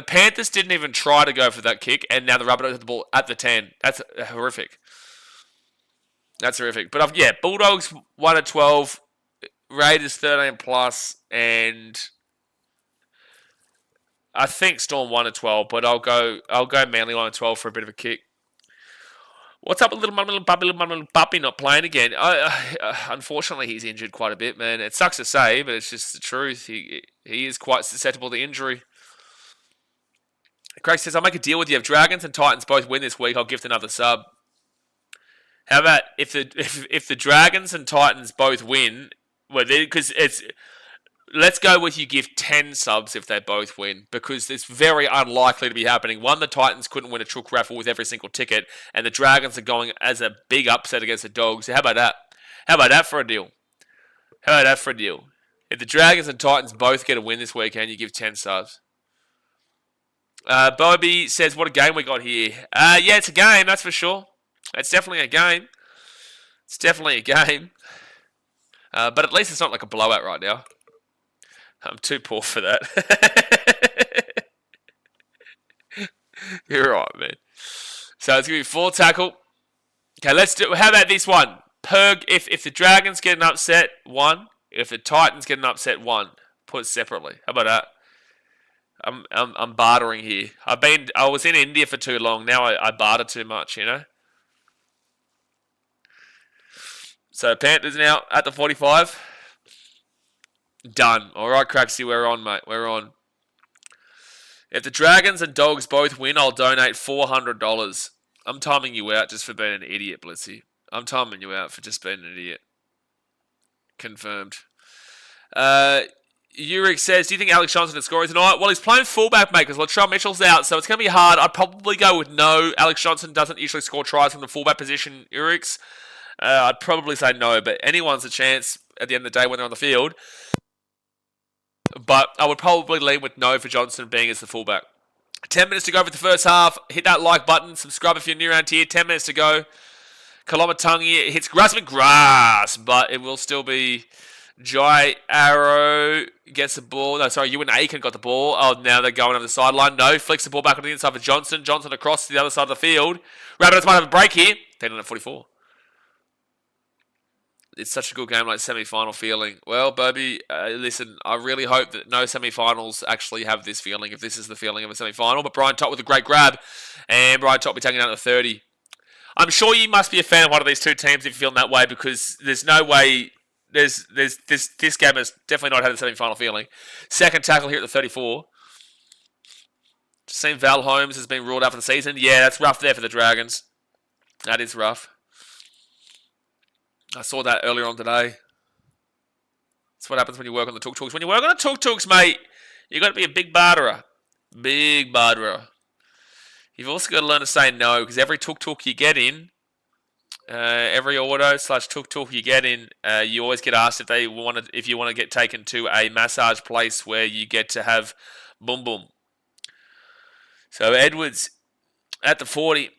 Panthers didn't even try to go for that kick, and now the Rabbitohs have the ball at the 10. That's horrific. That's horrific. But yeah, Bulldogs 1-12. Raiders 13+, and I think Storm 1-12, but I'll go Manly 1-12 for a bit of a kick. What's up with little puppy not playing again? Unfortunately, he's injured quite a bit, man. It sucks to say, but it's just the truth. He is quite susceptible to injury. Craig says, I'll make a deal with you. If Dragons and Titans both win this week, I'll gift another sub. How about if the Dragons and Titans both win... Well, because let's go with you give 10 subs if they both win, because it's very unlikely to be happening. One, the Titans couldn't win a chook raffle with every single ticket, and the Dragons are going as a big upset against the Dogs. How about that? How about that for a deal? How about that for a deal? If the Dragons and Titans both get a win this weekend, you give 10 subs. Bobby says, what a game we got here. Yeah, it's a game, that's for sure. It's definitely a game. It's definitely a game. But at least it's not like a blowout right now. I'm too poor for that. You're right, man. So it's going to be 4 tackle. Okay, let's do... How about this one? Perg, if the Dragons get an upset, 1. If the Titans get an upset, 1. Put it separately. How about that? I'm bartering here. I was in India for too long. Now I barter too much, you know? So Panthers now at the 45. Done. All right, Cracksy, we're on, mate. We're on. If the Dragons and Dogs both win, I'll donate $400. I'm timing you out just for being an idiot, Blitzy. I'm timing you out for just being an idiot. Confirmed. Uric says, do you think Alex Johnson will score tonight? Well, he's playing fullback, mate, because Latrell Mitchell's out, so it's going to be hard. I'd probably go with no. Alex Johnson doesn't usually score tries from the fullback position, Urix. I'd probably say no, but anyone's a chance at the end of the day when they're on the field. But I would probably lean with no for Johnson being as the fullback. 10 minutes to go for the first half. Hit that like button. Subscribe if you're new around here. 10 minutes to go. Kalomatangi hits grass, but it will still be Jai Arrow gets the ball. No, sorry, Ewan Aiken got the ball. Oh, now they're going on the sideline. No, flicks the ball back on the inside for Johnson. Johnson across to the other side of the field. Rabbitohs might have a break here. 10-44. It's such a good game, like semi-final feeling. Well, Bobby, listen, I really hope that no semi-finals actually have this feeling, if this is the feeling of a semi-final. But Brian Tott with a great grab, and Brian Tott will be taking it out to 30. I'm sure you must be a fan of one of these two teams if you're feeling that way, because there's no way... This game has definitely not had a semi-final feeling. Second tackle here at the 34. Seen Val Holmes has been ruled out for the season. Yeah, that's rough there for the Dragons. That is rough. I saw that earlier on today. That's what happens when you work on the tuk-tuks. When you work on the tuk-tuks, mate, you've got to be a big barterer. Big barterer. You've also got to learn to say no, because every tuk-tuk you get in, every auto/tuk-tuk you get in, you always get asked if you want to get taken to a massage place where you get to have boom boom. So Edwards at the 40.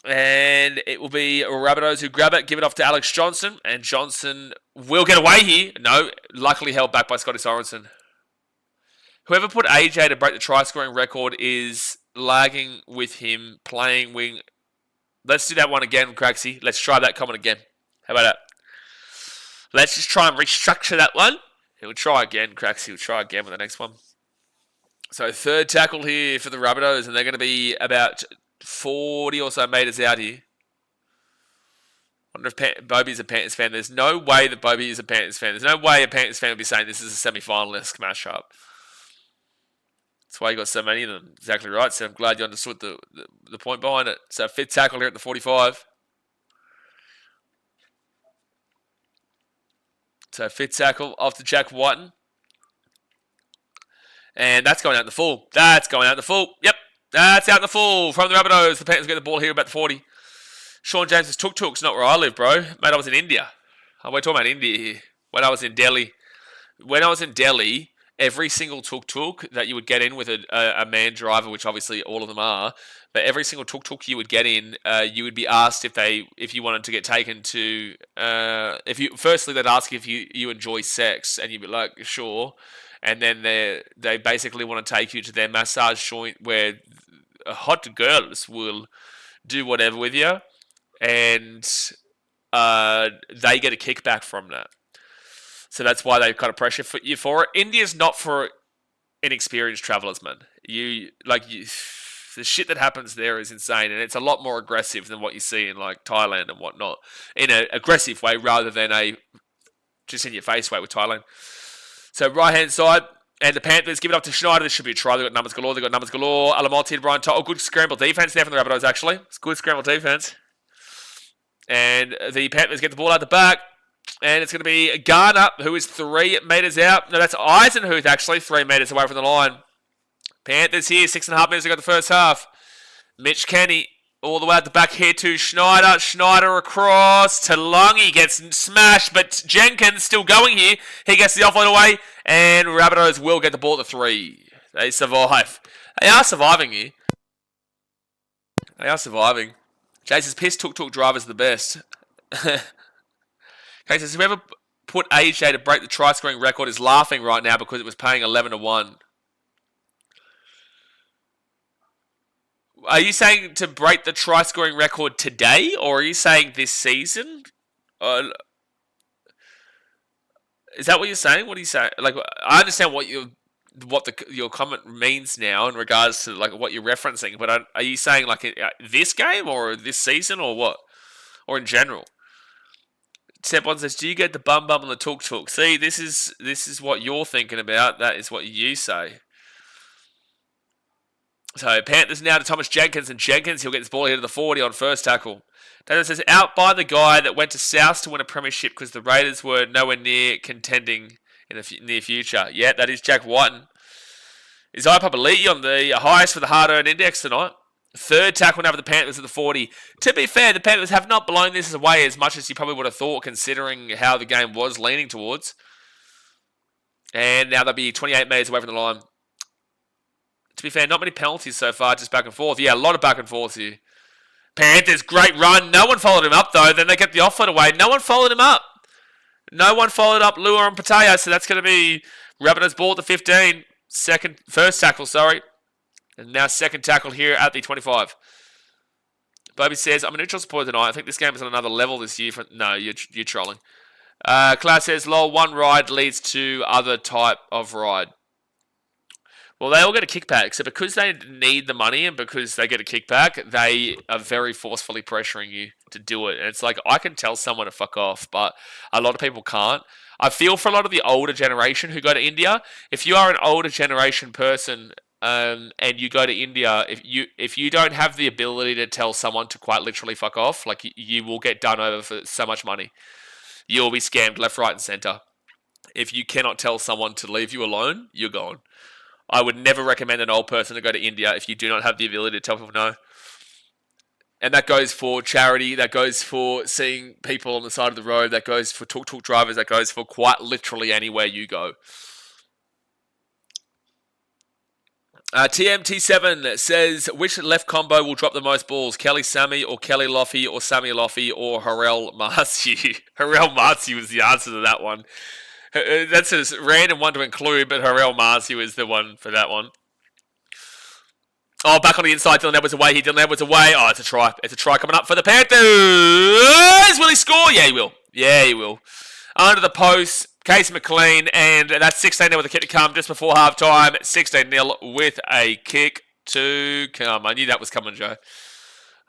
And it will be Rabbitohs who grab it, give it off to Alex Johnson. And Johnson will get away here. No, luckily held back by Scotty Sorensen. Whoever put AJ to break the try-scoring record is lagging with him playing wing. Let's do that one again, Craxy. Let's try that comment again. How about that? Let's just try and restructure that one. And we'll try again, Craxy. We'll try again with the next one. So third tackle here for the Rabbitohs, and they're going to be about 40 or so metres out here. Wonder if Bobby's a Panthers fan. There's no way that Bobby is a Panthers fan. There's no way a Panthers fan would be saying this is a semi-finalist matchup. That's why you got so many of them. Exactly right. So I'm glad you understood the point behind it. So fifth tackle here at the 45. So fifth tackle off to Jack Whiten. And that's going out in the full. That's going out in the full. Yep. That's out in the full from the Rabbitohs. The Panthers get the ball here about the 40. Sean James' tuk-tuk's not where I live, bro. Mate, I was in India. We're talking about India here. When I was in Delhi, every single tuk-tuk that you would get in with a man driver, which obviously all of them are, but every single tuk-tuk you would get in, you would be asked if you wanted to get taken to, firstly they'd ask if you enjoy sex, and you'd be like, sure. And then they basically want to take you to their massage joint where hot girls will do whatever with you, and they get a kickback from that. So that's why they kind of pressure you for it. India's not for inexperienced travellers, man. The shit that happens there is insane, and it's a lot more aggressive than what you see in like Thailand and whatnot, in an aggressive way rather than a just in your face way with Thailand. So right hand side, and the Panthers give it up to Schneider. This should be a try. They've got numbers galore. Alamonti and Brian Todd. Good scramble defense there from the Rabbitohs, actually. It's good scramble defense. And the Panthers get the ball out the back. And it's going to be Garner, who is 3 metres out. No, that's Eisenhuth, actually, 3 metres away from the line. Panthers here, 6.5 minutes to go the first half. Mitch Kenny all the way out the back here to Schneider. Schneider across to Lungy. Gets smashed, but Jenkins still going here. He gets the offload away, and Rabbitohs will get the ball to 3. They survive. They are surviving here. They are surviving. Jason's pissed tuk-tuk drivers the best. Okay, so whoever put AJ to break the try-scoring record is laughing right now because it was paying 11-1. Are you saying to break the try-scoring record today, or are you saying this season? Is that what you're saying? What are you saying? Like, I understand what your comment means now in regards to like what you're referencing, but are you saying like this game or this season or what, or in general? Step 1 says, do you get the bum on the tuk-tuk? See, this is what you're thinking about. That is what you say. So, Panthers now to Thomas Jenkins, and Jenkins, he'll get this ball here to the 40 on first tackle. Daniel says, out by the guy that went to South to win a premiership because the Raiders were nowhere near contending in the near future. Yeah, that is Jack Whiten. Is Ipapaliti on the highest for the hard-earned index tonight? Third tackle now for the Panthers at the 40. To be fair, the Panthers have not blown this away as much as you probably would have thought, considering how the game was leaning towards. And now they'll be 28 metres away from the line. To be fair, not many penalties so far, just back and forth. Yeah, a lot of back and forth here. Panthers, great run. No one followed him up, though. Then they get the offload away. No one followed him up. No one followed up Lua and Pataya, so that's going to be Rabbitohs ball at the 15. First tackle, sorry. And now second tackle here at the 25. Bobby says, I'm a neutral supporter tonight. I think this game is on another level this year. No, you're trolling. Klaus says, lol, one ride leads to other type of ride. Well, they all get a kickback. So because they need the money and because they get a kickback, they are very forcefully pressuring you to do it. And it's like, I can tell someone to fuck off, but a lot of people can't. I feel for a lot of the older generation who go to India. If you are an older generation person and you go to India, if you don't have the ability to tell someone to quite literally fuck off, like you will get done over for so much money. You'll be scammed left, right, and center. If you cannot tell someone to leave you alone, you're gone. I would never recommend an old person to go to India if you do not have the ability to tell people no. And that goes for charity, that goes for seeing people on the side of the road, that goes for tuk-tuk drivers, that goes for quite literally anywhere you go. TMT7 says, which left combo will drop the most balls? Kelly Sammy or Kelly Loffy or Sammy Loffy or Harrell Marcy? Harrell Marcy was the answer to that one. That's a random one to include, but Harrell Marcy was the one for that one. Oh, back on the inside. Dylan Edwards away here. Dylan Edwards away. Oh, it's a try. It's a try coming up for the Panthers. Will he score? Yeah, he will. Yeah, he will. Under the post. Case McLean, and that's 16-0 with a kick to come just before half-time. 16-0 with a kick to come. I knew that was coming, Joe.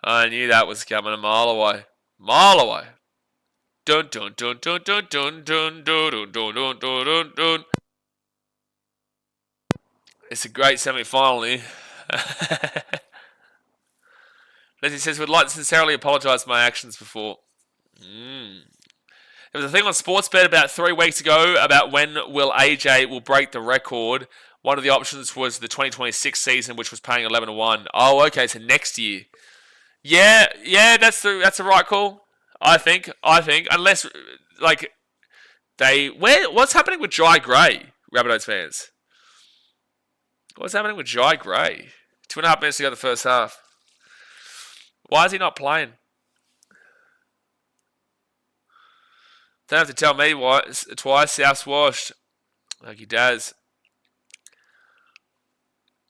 I knew that was coming a mile away. Mile away. Dun dun dun dun dun dun dun dun dun dun dun dun dun. It's a great semi-final here. Leslie says, would like to sincerely apologise for my actions before. There was a thing on Sportsbet about 3 weeks ago about when will AJ will break the record. One of the options was the 2026 season, which was paying 11-1. Oh, okay, so next year. Yeah, that's the right call. I think unless like what's happening with Jai Gray, Rabbitohs fans? What's happening with Jai Gray? 2.5 minutes to go the first half. Why is he not playing? Don't have to tell me why. Twice, South's washed. Like he does.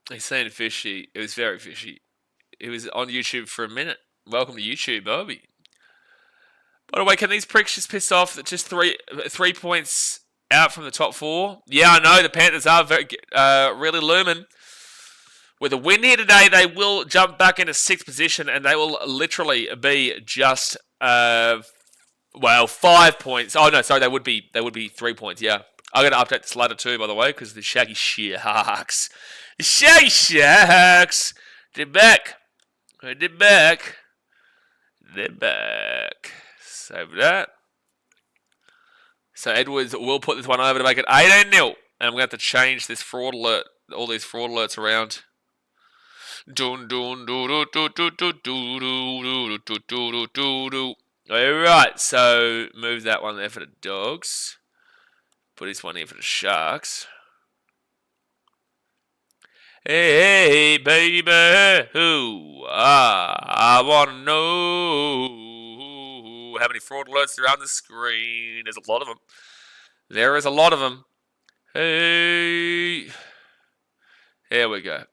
He's seen fishy. It was very fishy. It was on YouTube for a minute. Welcome to YouTube, Bobby. By the way, can these pricks just piss off that just three points out from the top 4? Yeah, I know. The Panthers are really looming. With a win here today, they will jump back into 6th position, and they will literally be just 5 points. Oh no, sorry, they would be 3 points. Yeah, I'm gonna update this ladder too, by the way, because the Shaggy Sharks, they're back. Save that. So Edwards will put this one over to make it 18-0, and I'm gonna have to change this fraud alert, all these fraud alerts around. Alright, so move that one there for the Dogs. Put this one here for the Sharks. Hey, baby, I want to know how many fraud alerts are on the screen. There's a lot of them. There is a lot of them. Hey. Here we go.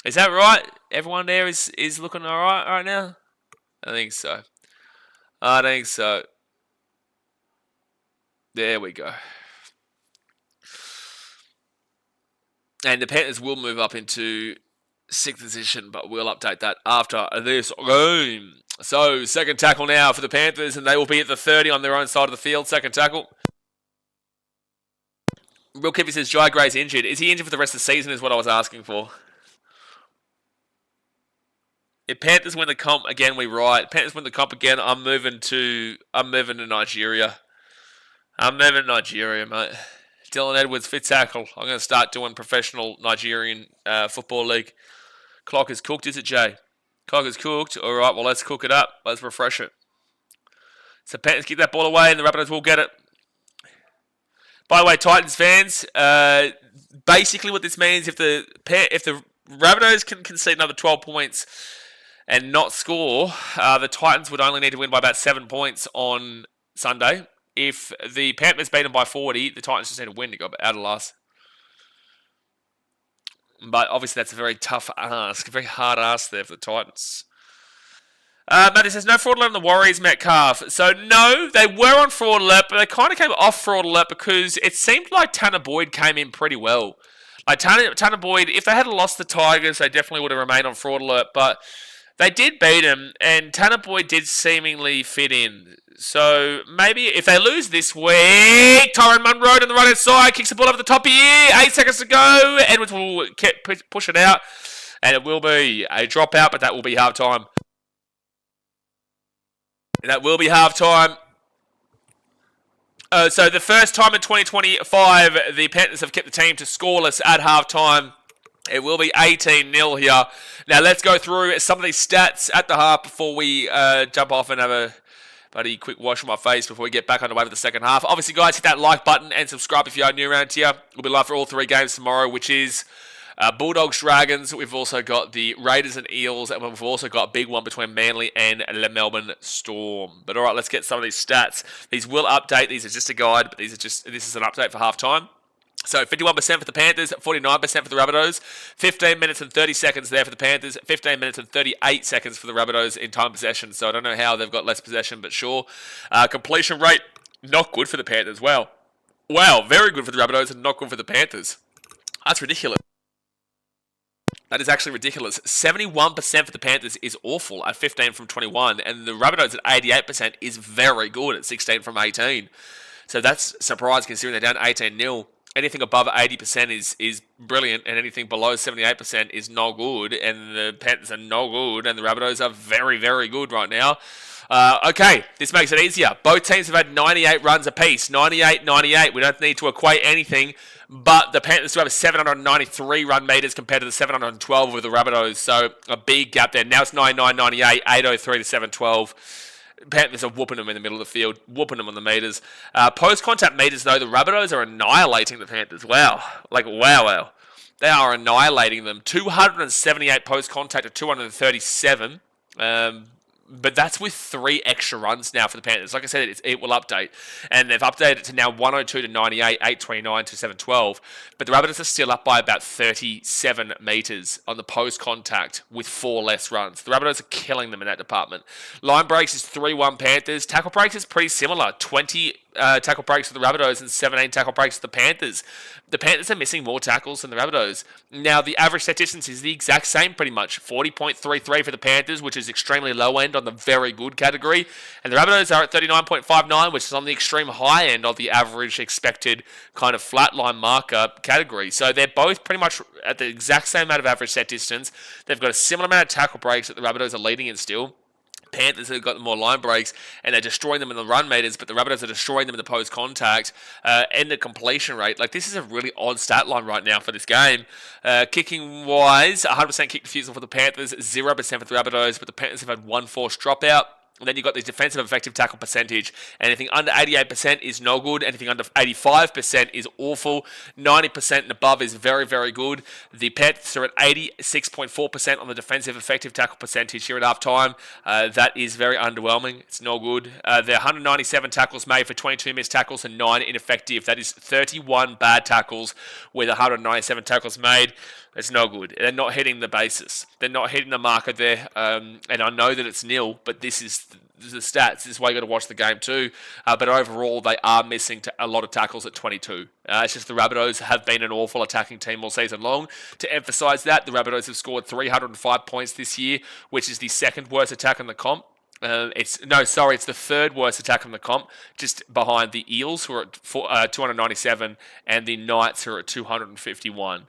Is that right? Everyone there is looking alright right now? I think so. There we go. And the Panthers will move up into 6th position, but we'll update that after this game. So, second tackle now for the Panthers, and they will be at the 30 on their own side of the field. Second tackle. Real Kippy says Jai Gray's injured. Is he injured for the rest of the season is what I was asking for. If Panthers win the comp again, we ride. Panthers win the comp again, I'm moving to Nigeria. I'm moving to Nigeria, mate. Dylan Edwards, fit tackle. I'm going to start doing professional Nigerian football league. Clock is cooked, is it, Jay? Clock is cooked. All right, well, let's cook it up. Let's refresh it. So Panthers kick that ball away, and the Rabbitohs will get it. By the way, Titans fans, basically what this means, if the Rabbitohs can concede another 12 points and not score, the Titans would only need to win by about 7 points on Sunday. If the Panthers beat them by 40, the Titans just need to win to go out of last. But obviously that's a very tough ask, a very hard ask there for the Titans. Matty says, no fraud alert on the Warriors, Metcalf. So no, they were on fraud alert, but they kind of came off fraud alert because it seemed like Tanner Boyd came in pretty well. Like Tanner Boyd, if they had lost the Tigers, they definitely would have remained on fraud alert, but They did beat them, and Tanner Boy did seemingly fit in. So maybe if they lose this week, Tyron Munro on the right hand side kicks the ball over the top here. 8 seconds to go. Edwards will push it out, and it will be a dropout, but that will be half time. That will be half time. So the first time in 2025, the Panthers have kept the team to scoreless at half time. It will be 18-0 here. Now let's go through some of these stats at the half before we jump off and have a quick wash of my face before we get back underway with the second half. Obviously, guys, hit that like button and subscribe if you are new around here. We'll be live for all 3 games tomorrow, which is Bulldogs, Dragons. We've also got the Raiders and Eels, and we've also got a big one between Manly and the Melbourne Storm. But all right, let's get some of these stats. These will update. These are just a guide, but this is an update for half time. So 51% for the Panthers, 49% for the Rabbitohs, 15 minutes and 30 seconds there for the Panthers, 15 minutes and 38 seconds for the Rabbitohs in time possession. So I don't know how they've got less possession, but sure. Completion rate, not good for the Panthers. Wow, very good for the Rabbitohs and not good for the Panthers. That's ridiculous. That is actually ridiculous. 71% for the Panthers is awful at 15 from 21, and the Rabbitohs at 88% is very good at 16 from 18. So that's surprising considering they're down 18-0. Anything above 80% is brilliant, and anything below 78% is no good, and the Panthers are no good, and the Rabbitohs are very, very good right now. Okay, this makes it easier. Both teams have had 98 runs apiece. 98. We don't need to equate anything, but the Panthers do have 793 run meters compared to the 712 with the Rabbitohs, so a big gap there. Now it's 99-98, 803 to 712. Panthers are whooping them in the middle of the field, whooping them on the meters. Post-contact meters, though, the Rabbitohs are annihilating the Panthers. Wow. Wow. They are annihilating them. 278 post-contact to 237. But that's with 3 extra runs now for the Panthers. Like I said, it will update. And they've updated it to now 102 to 98, 829 to 712. But the Rabbitohs are still up by about 37 metres on the post-contact with 4 less runs. The Rabbitohs are killing them in that department. Line breaks is 3-1 Panthers. Tackle breaks is pretty similar. 20 tackle breaks for the Rabbitohs and 17 tackle breaks for the Panthers. The Panthers are missing more tackles than the Rabbitohs. Now, the average set distance is the exact same pretty much. 40.33 for the Panthers, which is extremely low end on the very good category. And the Rabbitohs are at 39.59, which is on the extreme high end of the average expected kind of flatline marker category. So they're both pretty much at the exact same amount of average set distance. They've got a similar amount of tackle breaks that the Rabbitohs are leading in still. Panthers have got more line breaks and they're destroying them in the run meters, but the Rabbitohs are destroying them in the post contact and the completion rate. Like, this is a really odd stat line right now for this game. Kicking wise, 100% kick defusal for the Panthers, 0% for the Rabbitohs, but the Panthers have had 1 forced dropout. And then you've got the defensive effective tackle percentage. Anything under 88% is no good. Anything under 85% is awful. 90% and above is very, very good. The Panthers are at 86.4% on the defensive effective tackle percentage here at half time. That is very underwhelming. It's no good. There are 197 tackles made for 22 missed tackles and 9 ineffective. That is 31 bad tackles with 197 tackles made. It's no good. They're not hitting the basis. They're not hitting the marker there. And I know that it's nil, but this is the stats. This is why you got to watch the game too. But overall, they are missing a lot of tackles at 22. It's just the Rabbitohs have been an awful attacking team all season long. To emphasise that, the Rabbitohs have scored 305 points this year, which is the 2nd worst attack in the comp. It's the 3rd worst attack in the comp, just behind the Eels, who are at 297, and the Knights, who are at 251.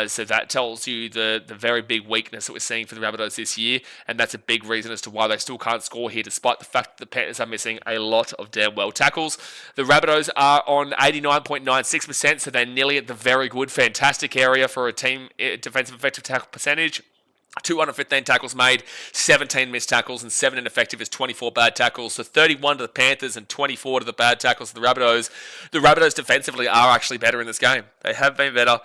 So that tells you the very big weakness that we're seeing for the Rabbitohs this year, and that's a big reason as to why they still can't score here, despite the fact that the Panthers are missing a lot of damn well tackles. The Rabbitohs are on 89.96%, so they're nearly at the very good, fantastic area for a team defensive effective tackle percentage. 215 tackles made, 17 missed tackles, and 7 ineffective is 24 bad tackles. So 31 to the Panthers and 24 to the bad tackles of the Rabbitohs. The Rabbitohs defensively are actually better in this game. They have been better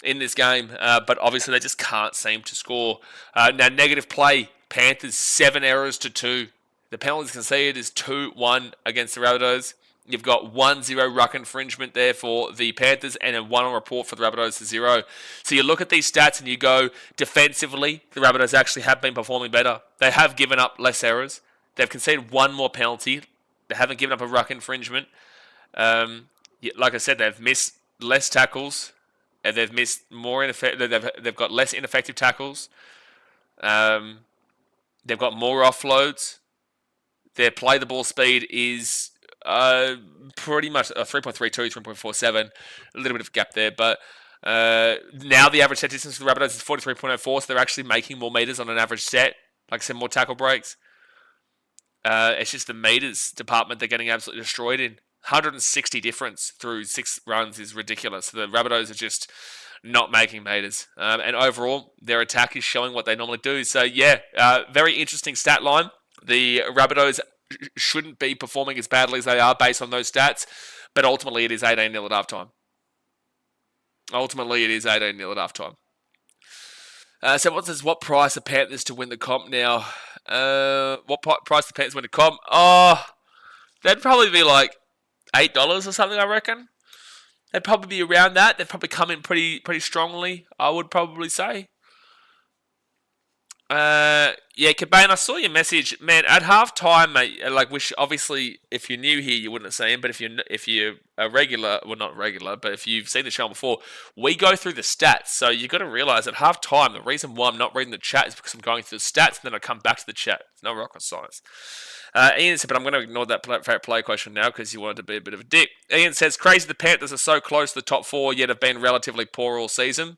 in this game, but obviously they just can't seem to score. Now, negative play, Panthers 7 errors to 2. The penalties conceded is 2-1 against the Rabbitohs. You've got 1-0 ruck infringement there for the Panthers and a 1 on report for the Rabbitohs to 0. So you look at these stats and you go, defensively, the Rabbitohs actually have been performing better. They have given up less errors. They've conceded 1 more penalty. They haven't given up a ruck infringement. Like I said, they've missed less tackles. And they've missed more they've got less ineffective tackles. They've got more offloads. Their play the ball speed is pretty much a 3.32, 3.47. A little bit of a gap there, but now the average set distance for the Rabbitohs is 43.04, so they're actually making more meters on an average set. Like I said, more tackle breaks. It's just the meters department they're getting absolutely destroyed in. 160 difference through 6 runs is ridiculous. So the Rabbitohs are just not making meters. And overall, their attack is showing what they normally do. So, yeah, very interesting stat line. The Rabbitohs shouldn't be performing as badly as they are based on those stats, but ultimately it is 18-0 at halftime. Ultimately, it is 18-0 at halftime. So what says, what price are Panthers to win the comp now? What price the Panthers win the comp? Oh, they'd probably be like $8 or something, I reckon. They'd probably be around that. They'd probably come in pretty strongly, I would probably say. Yeah, Cabane, I saw your message, man. At half time, mate. Like, which obviously, if you're new here, you wouldn't have seen. But if you're a regular, well, not regular, but if you've seen the show before, we go through the stats. So you got to realize at half time, the reason why I'm not reading the chat is because I'm going through the stats, and then I come back to the chat. It's no rocket science. Ian said, but I'm going to ignore that favorite play question now because you wanted to be a bit of a dick. Ian says, crazy the Panthers are so close to the top 4, yet have been relatively poor all season.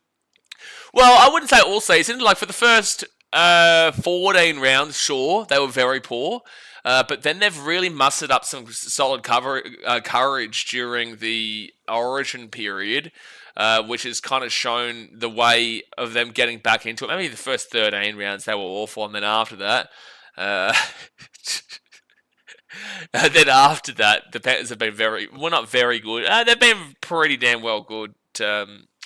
Well, I wouldn't say all season. Like for the first 14 rounds, sure, they were very poor. But then they've really mustered up some solid courage during the Origin period, which has kind of shown the way of them getting back into it. Maybe the first 13 rounds they were awful, and then after that, the Panthers have been not very good. They've been pretty damn well good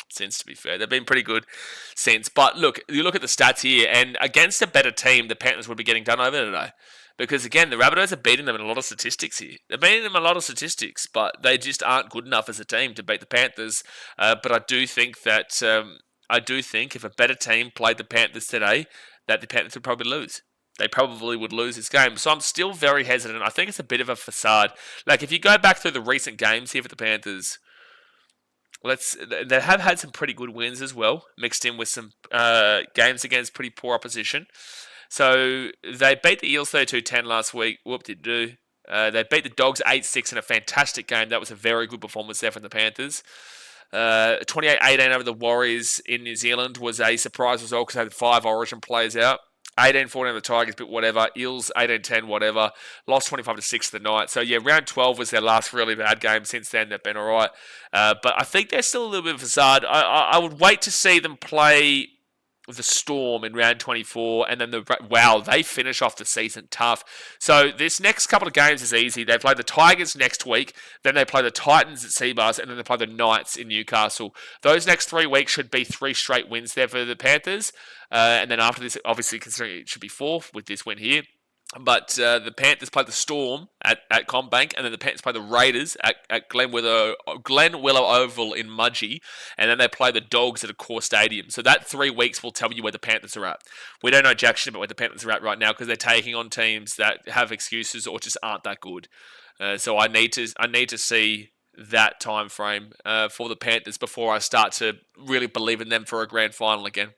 since, to be fair. They've been pretty good since. But look, you look at the stats here, and against a better team, the Panthers would be getting done over today. Because again, the Rabbitohs are beating them in a lot of statistics here. They're beating them in a lot of statistics, but they just aren't good enough as a team to beat the Panthers. But I do think that if a better team played the Panthers today, that the Panthers would probably lose. They probably would lose this game. So I'm still very hesitant. I think it's a bit of a facade. Like, if you go back through the recent games here for the Panthers, they have had some pretty good wins as well, mixed in with some games against pretty poor opposition. So they beat the Eels 32-10 last week. Whoop-de-doo. They beat the Dogs 8-6 in a fantastic game. That was a very good performance there from the Panthers. 28-18 over the Warriors in New Zealand was a surprise result because they had 5 Origin players out. 18-14 over the Tigers, but whatever. Eels 18-10, whatever. Lost 25-6 the night. So yeah, round 12 was their last really bad game. Since then, they've been all right. But I think they're still a little bit of a facade. I would wait to see them play the Storm in round 24, and then they finish off the season tough. So this next couple of games is easy. They play the Tigers next week, then they play the Titans at Seabars, and then they play the Knights in Newcastle. Those next 3 weeks should be 3 straight wins there for the Panthers. And then after this, obviously considering it should be 4 with this win here. But the Panthers play the Storm at CommBank, and then the Panthers play the Raiders at Glenwillow Oval in Mudgee, and then they play the Dogs at a core stadium. So that 3 weeks will tell you where the Panthers are at. We don't know jack shit about where the Panthers are at right now because they're taking on teams that have excuses or just aren't that good. So I need to see that time frame for the Panthers before I start to really believe in them for a grand final again.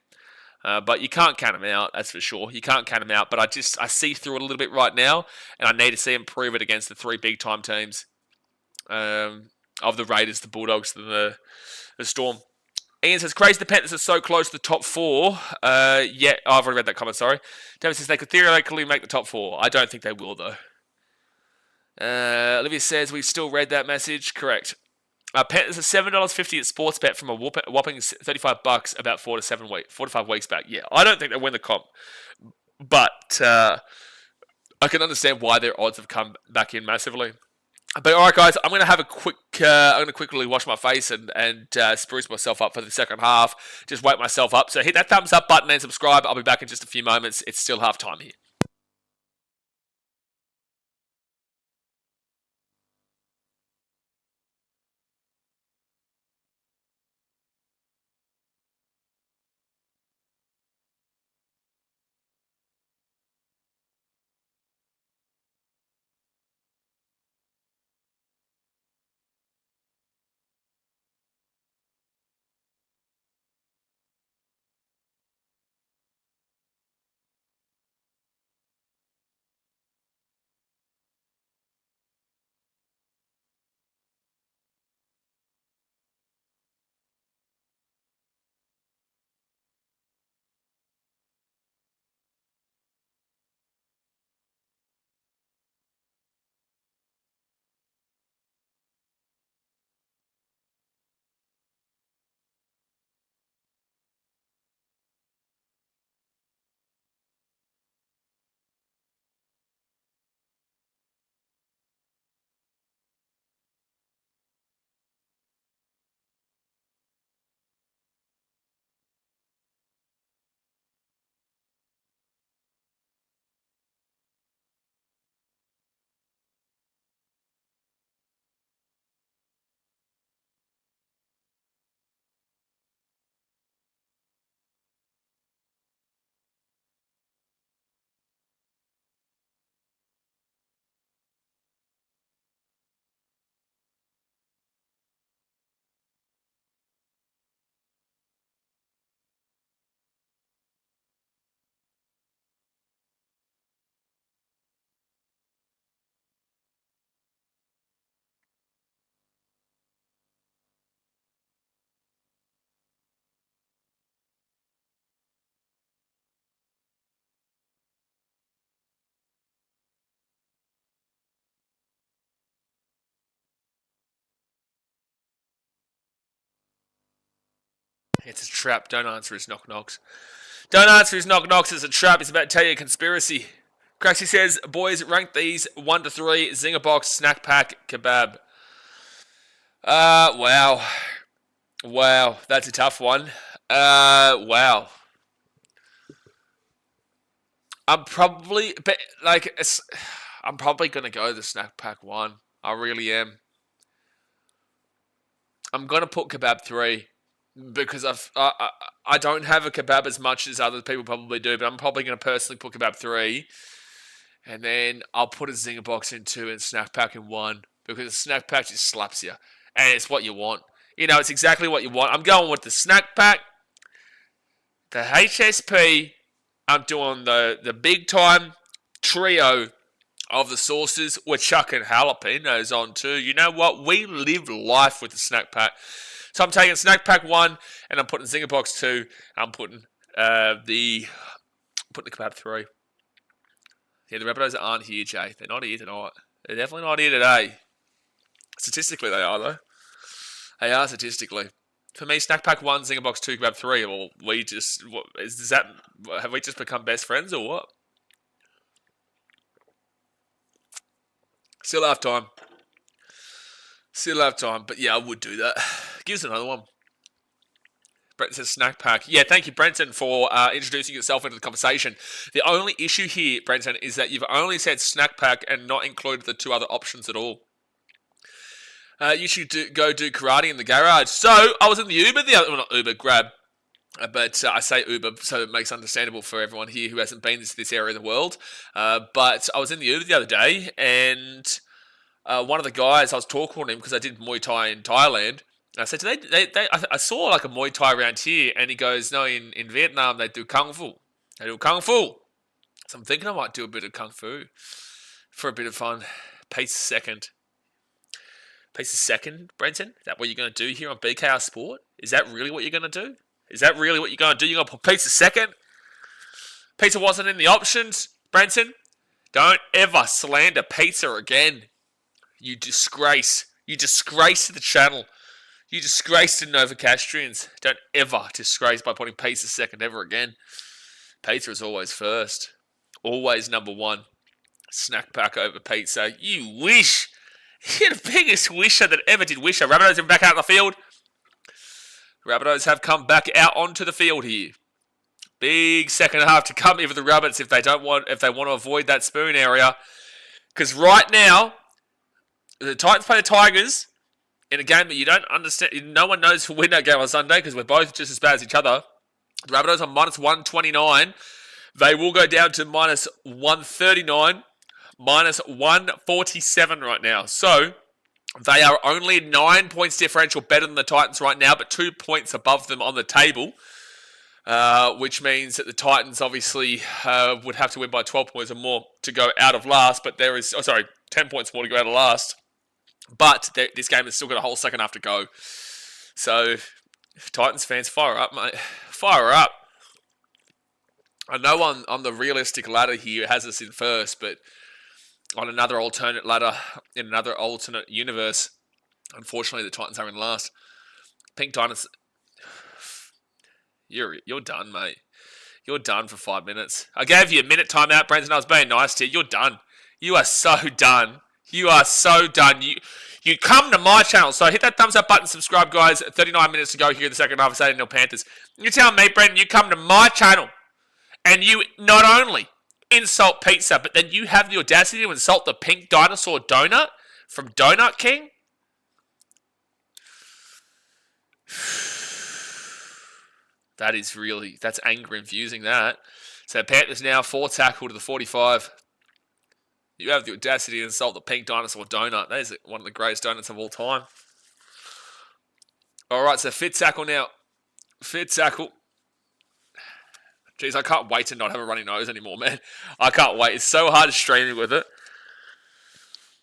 But you can't count them out, that's for sure. You can't count them out, but I see through it a little bit right now, and I need to see them prove it against the 3 big-time teams of the Raiders, the Bulldogs, and the Storm. Ian says, crazy the Panthers are so close to the top 4. Yeah, I've already read that comment, sorry. David says, they could theoretically make the top 4. I don't think they will, though. Olivia says, we've still read that message. Correct. Panthers are $7.50 at Sportsbet from a whopping $35 about 4 to 5 weeks back. Yeah, I don't think they'll win the comp, but I can understand why their odds have come back in massively. But all right, guys, I'm going to have a quick. I'm going to quickly wash my face and spruce myself up for the second half. Just wake myself up. So hit that thumbs up button and subscribe. I'll be back in just a few moments. It's still half time here. It's a trap. Don't answer his knock-knocks. Don't answer his knock-knocks. It's a trap. He's about to tell you a conspiracy. Craxy says, boys, rank these 1 to 3. Zinger box, snack pack, kebab. Wow. Wow. That's a tough one. Wow. I'm probably going to go the snack pack 1. I really am. I'm going to put kebab 3 because I don't have a kebab as much as other people probably do, but I'm probably going to personally put kebab 3. And then I'll put a zinger box in 2 and snack pack in 1 because the snack pack just slaps you. And it's what you want. You know, it's exactly what you want. I'm going with the snack pack, the HSP. I'm doing the big time trio of the sauces. We're chucking jalapenos on too. You know what? We live life with the snack pack. So I'm taking snack pack 1 and I'm putting zinger box 2. I'm putting the kebab 3. Yeah, the Rabbitohs aren't here, Jay. They're not here tonight. They're definitely not here today. Statistically, they are, though. They are statistically. For me, snack pack 1, zinger box 2, kebab 3. Well, have we just become best friends or what? Still have time. But yeah, I would do that. Give us another one. Brent says snack pack. Yeah, thank you, Brenton, for introducing yourself into the conversation. The only issue here, Brenton, is that you've only said snack pack and not included the 2 other options at all. You should go do karate in the garage. So, I was in the Uber Grab. But I say Uber so it makes it understandable for everyone here who hasn't been to this area of the world. But I was in the Uber the other day, and one of the guys, I was talking to him because I did Muay Thai in Thailand. And I said, I saw like a Muay Thai around here, and he goes, no, in Vietnam they do Kung Fu. So I'm thinking I might do a bit of Kung Fu for a bit of fun. Pace second, Brenton? Is that what you're going to do here on BKR Sport? Is that really what you're going to do? You're going to put pizza second? Pizza wasn't in the options, Brenton. Don't ever slander pizza again. You disgrace. You disgrace the channel. You disgrace the Novocastrians. Don't ever disgrace by putting pizza second ever again. Pizza is always first. Always number 1. Snack pack over pizza. You wish. You're the biggest wisher that ever did wisher. Rabbitohs are back out on the field. Rabbitohs have come back out onto the field here. Big second half to come here for the Rabbits if they want to avoid that spoon area. Because right now, the Titans play the Tigers in a game that you don't understand. No one knows who'll win that game on Sunday because we're both just as bad as each other. The Rabbitohs are minus 129. They will go down to minus 139, minus 147 right now. So they are only 9 points differential better than the Titans right now, but 2 points above them on the table, which means that the Titans obviously would have to win by 12 points or more to go out of last, but 10 points more to go out of last. But this game has still got a whole second half to go. So, Titans fans, fire up, mate. Fire up. I know on the realistic ladder here, it has us in first, but on another alternate ladder, in another alternate universe, unfortunately, the Titans are in last. Pink Dinosaur, you're done, mate. You're done for 5 minutes. I gave you a minute timeout, Brenton. I was being nice to you. You're done. You are so done. You are so done. You come to my channel. So hit that thumbs up button, subscribe, guys. 39 minutes to go here in the second half of Saturday Night Panthers. You tell me, Brenton, you come to my channel and you not only insult pizza, but then you have the audacity to insult the pink dinosaur donut from Donut King? That's anger infusing, that. So Panthers now 4 tackle to the 45. You have the audacity to insult the pink dinosaur donut. That is one of the greatest donuts of all time. All right, so fit tackle now. Fit tackle. Jeez, I can't wait to not have a runny nose anymore, man. I can't wait. It's so hard streaming with it.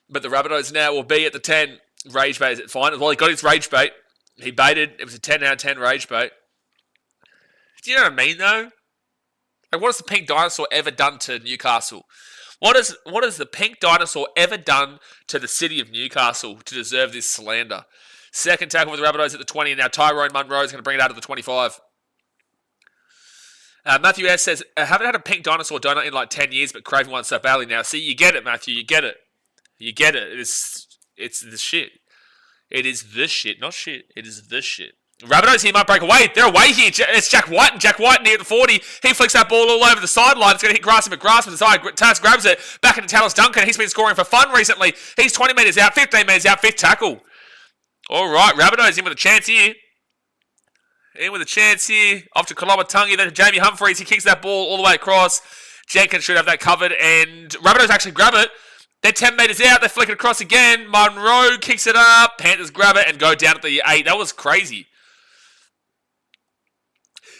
But the Rabbitohs now will be at the 10. Rage bait is at finals. Well, he got his rage bait. He baited. It was a 10 out of 10 rage bait. Do you know what I mean, though? Like, what has the pink dinosaur ever done to Newcastle? What has the pink dinosaur ever done to the city of Newcastle to deserve this slander? Second tackle for the Rabbitohs at the 20, and now Tyrone Munro is going to bring it out to the 25. Matthew S. says, I haven't had a pink dinosaur donut in like 10 years, but craving one so badly now. See, you get it, Matthew. You get it. You get it. It's the shit. It is the shit. Not shit. It is the shit. Rabbitohs here might break away. They're away here. It's Jack White, and Jack White near the 40. He flicks that ball all over the sideline. It's going to hit Grassy McGrath from the side. Taz grabs it. Back into Tallis Duncan. He's been scoring for fun recently. He's 20 metres out, 15 metres out, fifth tackle. All right, Rabbitohs in with a chance here. Off to Kolomatungi, then to Jamie Humphreys. He kicks that ball all the way across. Jenkins should have that covered, and Rabbitohs actually grab it. They're 10 metres out. They flick it across again. Munro kicks it up. Panthers grab it and go down at the 8. That was crazy.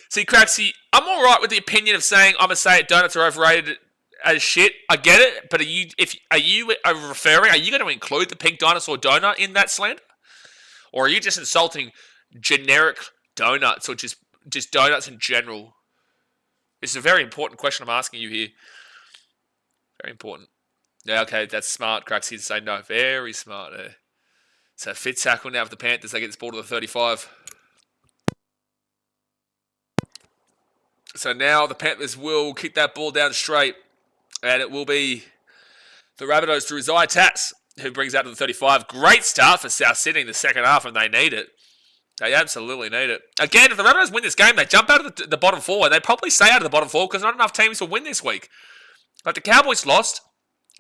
See, Craxy, I'm all right with the opinion of saying I'm going to say it, donuts are overrated as shit. I get it, but are you going to include the pink dinosaur donut in that slander? Or are you just insulting generic donuts or just donuts in general? It's a very important question I'm asking you here. Very important. Yeah, okay, that's smart, Craxy, to say no. Very smart there. So fifth tackle now for the Panthers. They get this ball to the 35. So now the Panthers will kick that ball down straight. And it will be the Rabbitohs through Zai Tats, who brings out to the 35. Great start for South Sydney in the second half, and they need it. They absolutely need it. Again, if the Rabbitohs win this game, they jump out of the bottom four, and they probably stay out of the bottom four because not enough teams will win this week. Like the Cowboys lost.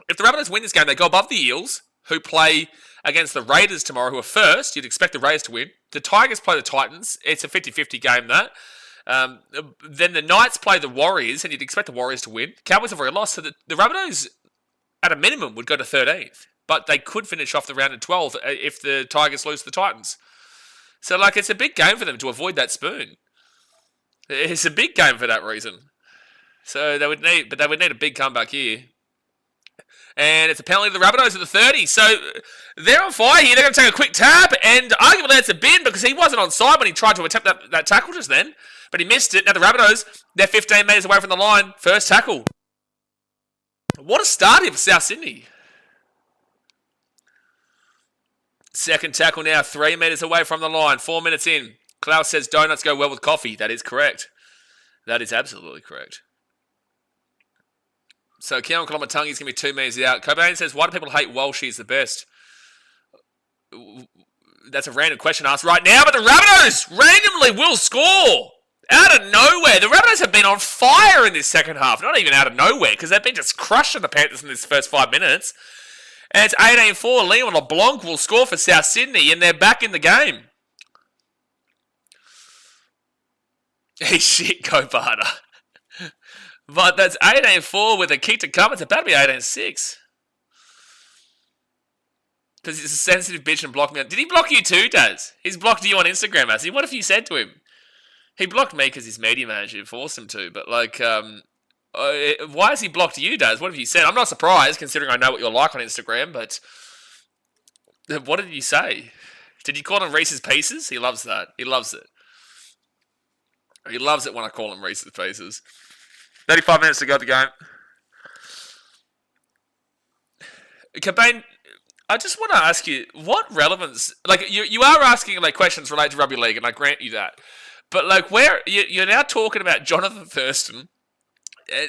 If the Rabbitohs win this game, they go above the Eels, who play against the Raiders tomorrow, who are first. You'd expect the Raiders to win. The Tigers play the Titans. It's a 50-50 game, that. Then the Knights play the Warriors, and you'd expect the Warriors to win. Cowboys have already lost, so the Rabbitohs, at a minimum, would go to 13th. But they could finish off the round in 12th if the Tigers lose to the Titans. So, it's a big game for them to avoid that spoon. It's a big game for that reason. So they would need a big comeback here. And it's a penalty to the Rabbitohs at the 30. So they're on fire here. They're going to take a quick tap, and arguably that's a bin because he wasn't on side when he tried to attempt that tackle just then. But he missed it. Now the Rabbitohs, they're 15 metres away from the line. First tackle. What a start here for South Sydney. Second tackle now, 3 metres away from the line. 4 minutes in. Klaus says donuts go well with coffee. That is correct. That is absolutely correct. So Keon Kolomatungi is going to be 2 metres out. Cobain says, why do people hate Walsh? He's the best. That's a random question asked right now, but the Rabbitohs randomly will score. Out of nowhere. The Rabbitohs have been on fire in this second half. Not even out of nowhere, because they've been just crushing the Panthers in this first 5 minutes. And it's 18-4. Leon LeBlanc will score for South Sydney, and they're back in the game. Hey, shit, go Barter. But that's 18-4 with a kick to come. It's about to be 18-6. Because he's a sensitive bitch and blocked me. Did he block you too, Daz? He's blocked you on Instagram, has he? What have you said to him? He blocked me because his media manager forced him to. But, why has he blocked you, Daz? What have you said? I'm not surprised, considering I know what you're like on Instagram, but what did you say? Did you call him Reese's Pieces? He loves that. He loves it. He loves it when I call him Reese's Pieces. 35 minutes to go the game. Cobain, I just want to ask you, what relevance... you are asking questions related to rugby league, and I grant you that. But, where... You're now talking about Jonathan Thurston.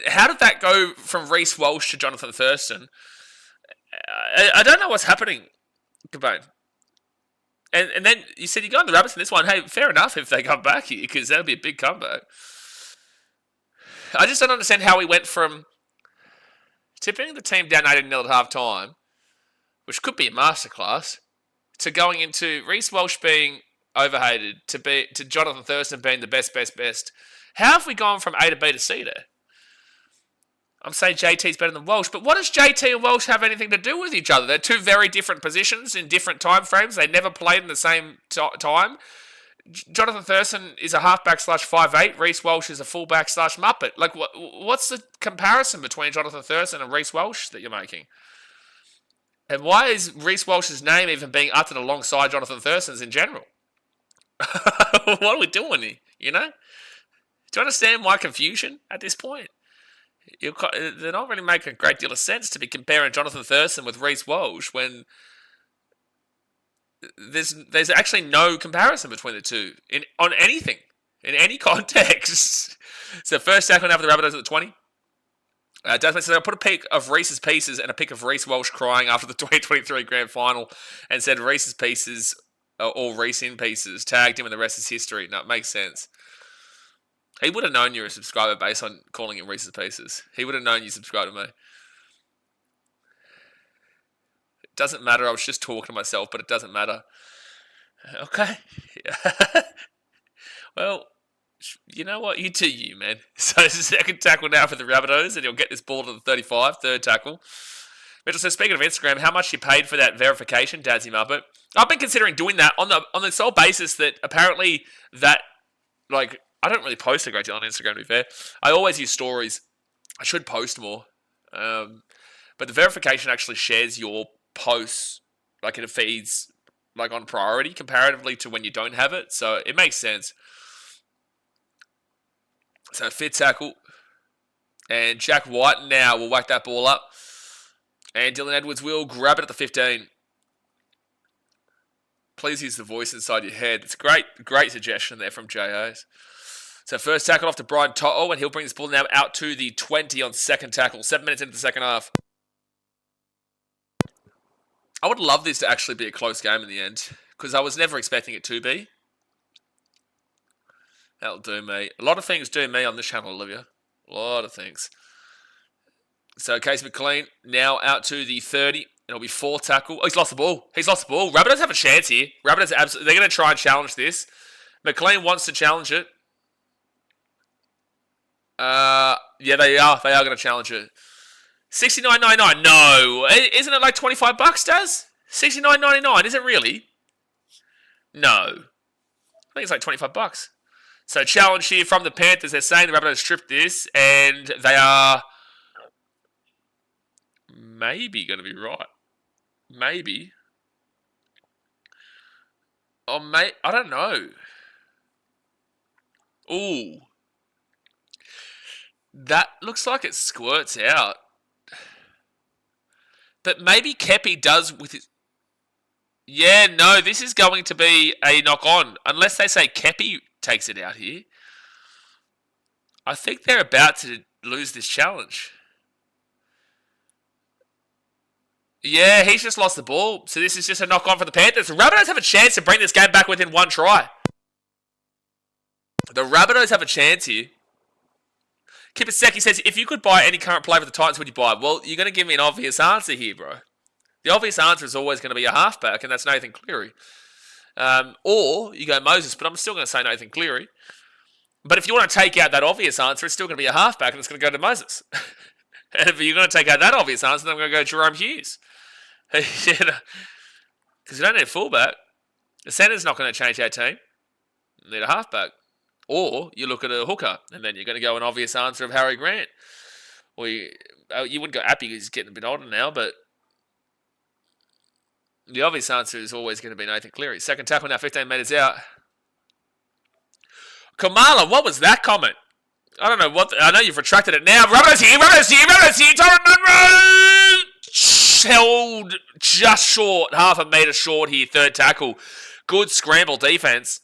How did that go from Reece Walsh to Jonathan Thurston? I don't know what's happening, Cobain. And then you said you go on the Rabbits in this one. Hey, fair enough if they come back here, because that'll be a big comeback. I just don't understand how we went from tipping the team down 18-0 at half-time, which could be a masterclass, to going into Reece Walsh being overhated, to Jonathan Thurston being the best. How have we gone from A to B to C there? I'm saying JT's better than Walsh, but what does JT and Walsh have anything to do with each other? They're two very different positions in different time frames. They never played in the same time. Jonathan Thurston is a halfback / 5'8". Reece Walsh is a fullback / Muppet. What's the comparison between Jonathan Thurston and Reece Walsh that you're making? And why is Reece Walsh's name even being uttered alongside Jonathan Thurston's in general? What are we doing here? Do you understand my confusion at this point? They're not really making a great deal of sense to be comparing Jonathan Thurston with Reece Walsh when there's actually no comparison between the two on anything, in any context. So first tackle now for the Rabbitohs at the 20. Desmond says, I put a pic of Reese's Pieces and a pic of Reece Walsh crying after the 2023 Grand Final and said Reese's Pieces or Reece in Pieces. Tagged him and the rest is history. No, it makes sense. He would have known you were a subscriber based on calling him Reese's Pieces. He would have known you subscribed to me. It doesn't matter. I was just talking to myself, but it doesn't matter. Okay. Well, you know what? You do you, man. So it's the second tackle now for the Rabbitohs, and he'll get this ball to the 35, third tackle. Mitchell says, speaking of Instagram, how much you paid for that verification, Dazzy Muppet? I've been considering doing that on the sole basis that apparently that, like, I don't really post a great deal on Instagram, to be fair. I always use stories. I should post more. But the verification actually shares your posts, like it feeds like on priority comparatively to when you don't have it. So it makes sense. So fifth tackle. And Jack White now will whack that ball up. And Dylan Edwards will grab it at the 15. Please use the voice inside your head. It's a great suggestion there from J.O.'s. So first tackle off to Brian To'o, and he'll bring this ball now out to the 20 on second tackle. 7 minutes into the second half. I would love this to actually be a close game in the end, because I was never expecting it to be. That'll do me. A lot of things do me on this channel, Olivia. A lot of things. So Case McLean now out to the 30. It'll be fourth tackle. Oh, he's lost the ball. Rabbitohs have a chance here. Rabbitohs they're going to try and challenge this. McLean wants to challenge it. Yeah, they are. They are going to challenge it. $69.99. No, isn't it like $25, Daz? $69.99. Is it really? No, I think it's like $25. So challenge here from the Panthers. They're saying the Rabbitohs stripped this, and they are maybe going to be right. Maybe. Oh, mate, I don't know. Ooh. That looks like it squirts out. But maybe Kepi does with his... Yeah, no, this is going to be a knock-on. Unless they say Kepi takes it out here. I think they're about to lose this challenge. Yeah, he's just lost the ball. So this is just a knock-on for the Panthers. The Rabbitohs have a chance to bring this game back within one try. The Rabbitohs have a chance here. Kipaseki says, if you could buy any current player for the Titans, would you buy? Well, you're going to give me an obvious answer here, bro. The obvious answer is always going to be a halfback, and that's Nathan Cleary. Or you go Moses, but I'm still going to say Nathan Cleary. But if you want to take out that obvious answer, it's still going to be a halfback, and it's going to go to Moses. And if you're going to take out that obvious answer, then I'm going to go Jerome Hughes. Because you don't need a fullback. The center's not going to change our team. You need a halfback. Or you look at a hooker, and then you're going to go an obvious answer of Harry Grant. Or you wouldn't go Appy because he's getting a bit older now, but the obvious answer is always going to be Nathan Cleary. Second tackle now, 15 metres out. Kamala, what was that comment? I don't know what... I know you've retracted it now. Rabbitohs here. Tyron Munro! Held just short. Half a metre short here. Third tackle. Good scramble defence.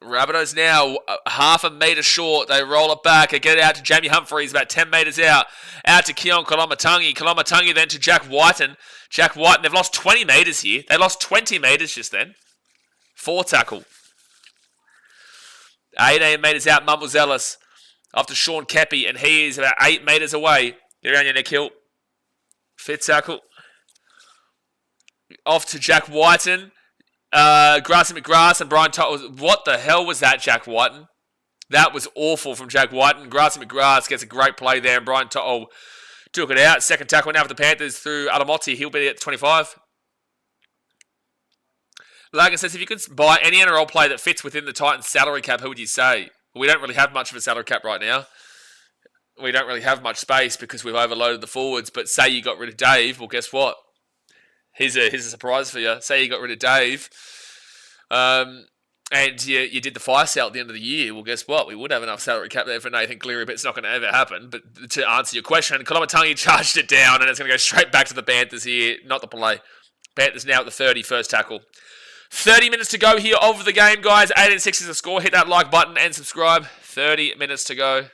Rabbitohs now half a metre short. They roll it back. They get it out to Jamie Humphries about 10 metres out. Out to Keon Kolomatangi. Kolomatangi then to Jack Whiten. Jack Whiten, they've lost 20 metres here. They lost 20 metres just then. Fourth tackle. 18 metres out, Mumbles Ellis. After Sean Kepi, and he is about 8 metres away. Get around your neck, Hill. Fifth tackle. Off to Jack Whiten. Grassy McGrath and Brian To'o. What the hell was that, Jack Whiten? That was awful from Jack Whiten. Grassy McGrath gets a great play there, and Brian To'o took it out. Second tackle now for the Panthers through Alamotti. He'll be at 25. Lagan says, if you could buy any NRL player that fits within the Titans salary cap, who would you say? We don't really have much of a salary cap right now. We don't really have much space because we've overloaded the forwards. But say you got rid of Dave, well, guess what? Here's a surprise for you. Say you got rid of Dave, and you did the fire sale at the end of the year. Well, guess what? We would have enough salary cap there for Nathan Cleary, but it's not going to ever happen. But to answer your question, Kolomatangi charged it down, and it's going to go straight back to the Panthers here. Not the play. Panthers now at the 30, first tackle. 30 minutes to go here of the game, guys. 8-6 is the score. Hit that like button and subscribe. 30 minutes to go.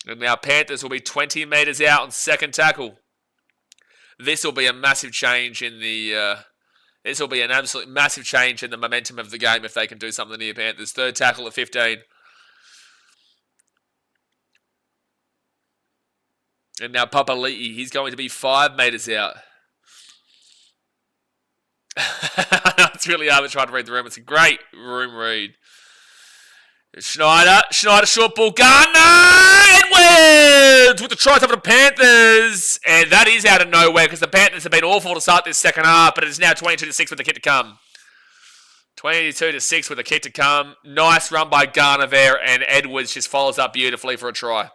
And now Panthers will be 20 metres out on second tackle. This will be a massive change in the... this will be an absolute massive change in the momentum of the game if they can do something here, Panthers. Third tackle at 15. And now Papali'i, he's going to be 5 metres out. It's really hard to try to read the room. It's a great room read. Schneider, short ball, Garner, Edwards with the try top of the Panthers. And that is out of nowhere because the Panthers have been awful to start this second half, but it is now 22-6 with the kick to come. 22-6 with the kick to come. Nice run by Garner there, and Edwards just follows up beautifully for a try.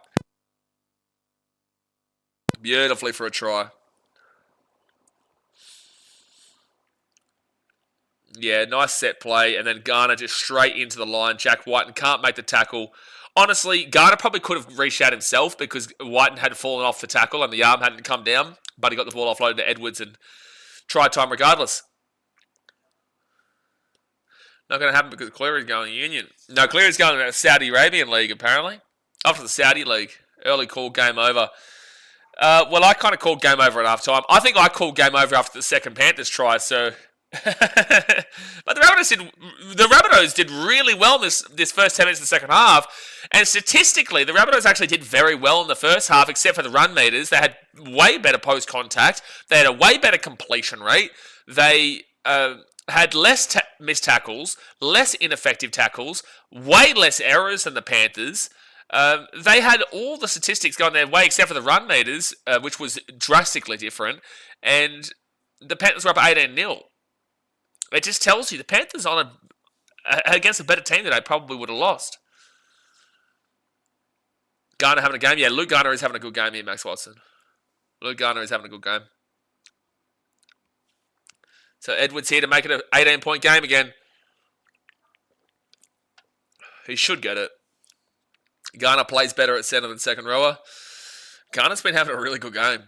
Beautifully for a try. Yeah, nice set play, and then Garner just straight into the line. Jack Whiten can't make the tackle. Honestly, Garner probably could have reached out himself because Whiten had fallen off the tackle and the arm hadn't come down, but he got the ball offloaded to Edwards and tried time regardless. Not going to happen because Cleary's going Union. No, Cleary's going to the Saudi Arabian League, apparently. After the Saudi League. Early call, game over. Well, I kind of called game over at half time. I think I called game over after the second Panthers try, so... But the Rabbitohs did really well this first 10 minutes of the second half, and statistically the Rabbitohs actually did very well in the first half, except for the run meters. They had way better post contact, they had a way better completion rate, they had less missed tackles, less ineffective tackles, way less errors than the Panthers. They had all the statistics going their way except for the run meters, which was drastically different, and the Panthers were up 18-0. It just tells you the Panthers against a better team that they probably would have lost. Garner having a game? Yeah, Luke Garner is having a good game here, Max Watson. Luke Garner is having a good game. So Edwards here to make it an 18-point game again. He should get it. Garner plays better at centre than second rower. Garner's been having a really good game.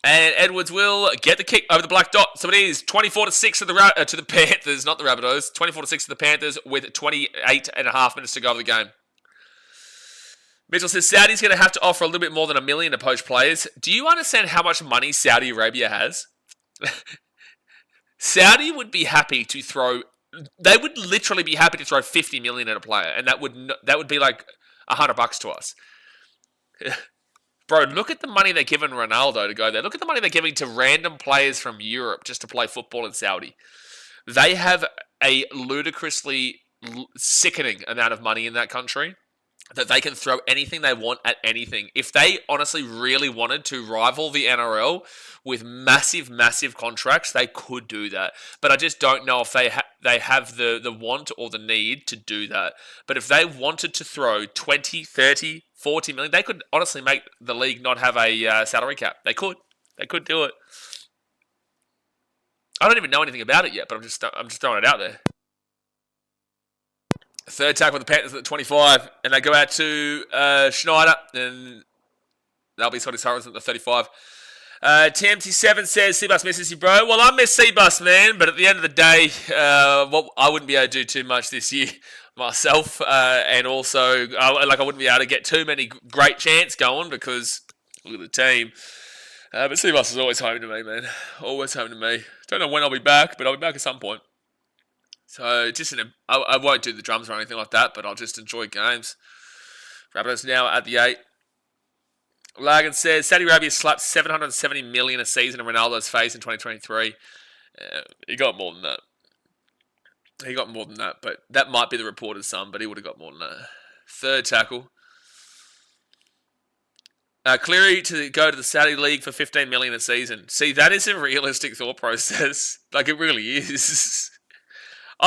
And Edwards will get the kick over the black dot. So it is 24-6 to the Panthers, not the Rabbitohs. 24-6 to the Panthers with 28.5 minutes to go of the game. Mitchell says Saudi's going to have to offer a little bit more than $1 million to poach players. Do you understand how much money Saudi Arabia has? Saudi would be happy to throw... They would literally be happy to throw $50 million at a player, and that would be like $100 to us. Bro, look at the money they're giving Ronaldo to go there. Look at the money they're giving to random players from Europe just to play football in Saudi. They have a ludicrously sickening amount of money in that country that they can throw anything they want at anything. If they honestly really wanted to rival the NRL with massive, massive contracts, they could do that. But I just don't know if they have the want or the need to do that. But if they wanted to throw 20, 30, 40 million, they could honestly make the league not have a salary cap. They could. They could do it. I don't even know anything about it yet, but I'm just throwing it out there. Third tackle with the Panthers at 25, and they go out to Schneider, and they'll be Scotty Surrens at the 35. TMT7 says, Seabus misses you, bro. Well, I miss Seabus, man, but at the end of the day, I wouldn't be able to do too much this year myself, and also, I wouldn't be able to get too many great chants going because look at the team. But Seabus is always home to me, man. Always home to me. Don't know when I'll be back, but I'll be back at some point. So, I won't do the drums or anything like that, but I'll just enjoy games. Rabbitohs now at the 8. Lagan says, Saudi Arabia slapped $770 million a season in Ronaldo's face in 2023. He got more than that. He got more than that, but that might be the reporter's son, but he would have got more than that. Third tackle. Cleary to go to the Saudi League for $15 million a season. See, that is a realistic thought process. Like, it really is.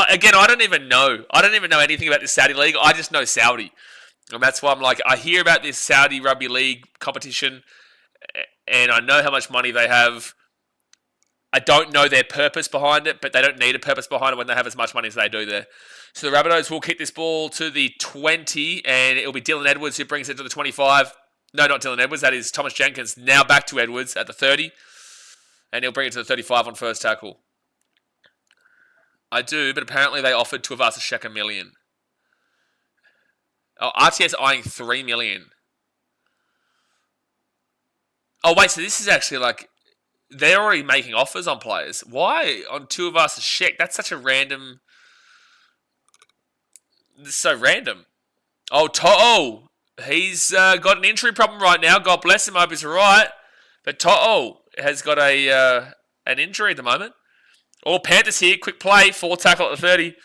Again, I don't even know. I don't even know anything about this Saudi League. I just know Saudi. And that's why I'm like, I hear about this Saudi Rugby League competition, and I know how much money they have. I don't know their purpose behind it, but they don't need a purpose behind it when they have as much money as they do there. So the Rabbitohs will kick this ball to the 20, and it'll be Dylan Edwards who brings it to the 25. No, not Dylan Edwards. That is Thomas Jenkins. Now back to Edwards at the 30. And he'll bring it to the 35 on first tackle. I do, but apparently they offered Tuivasa-Sheck $1 million. Oh, RTS eyeing $3 million. Oh, wait, so this is actually like... They're already making offers on players. Why on Tuivasa-Sheck? That's such a random... It's so random. Oh, To'o. He's got an injury problem right now. God bless him. I hope he's all right. But To'o has got an injury at the moment. All Panthers here. Quick play. 4 tackle at the 30.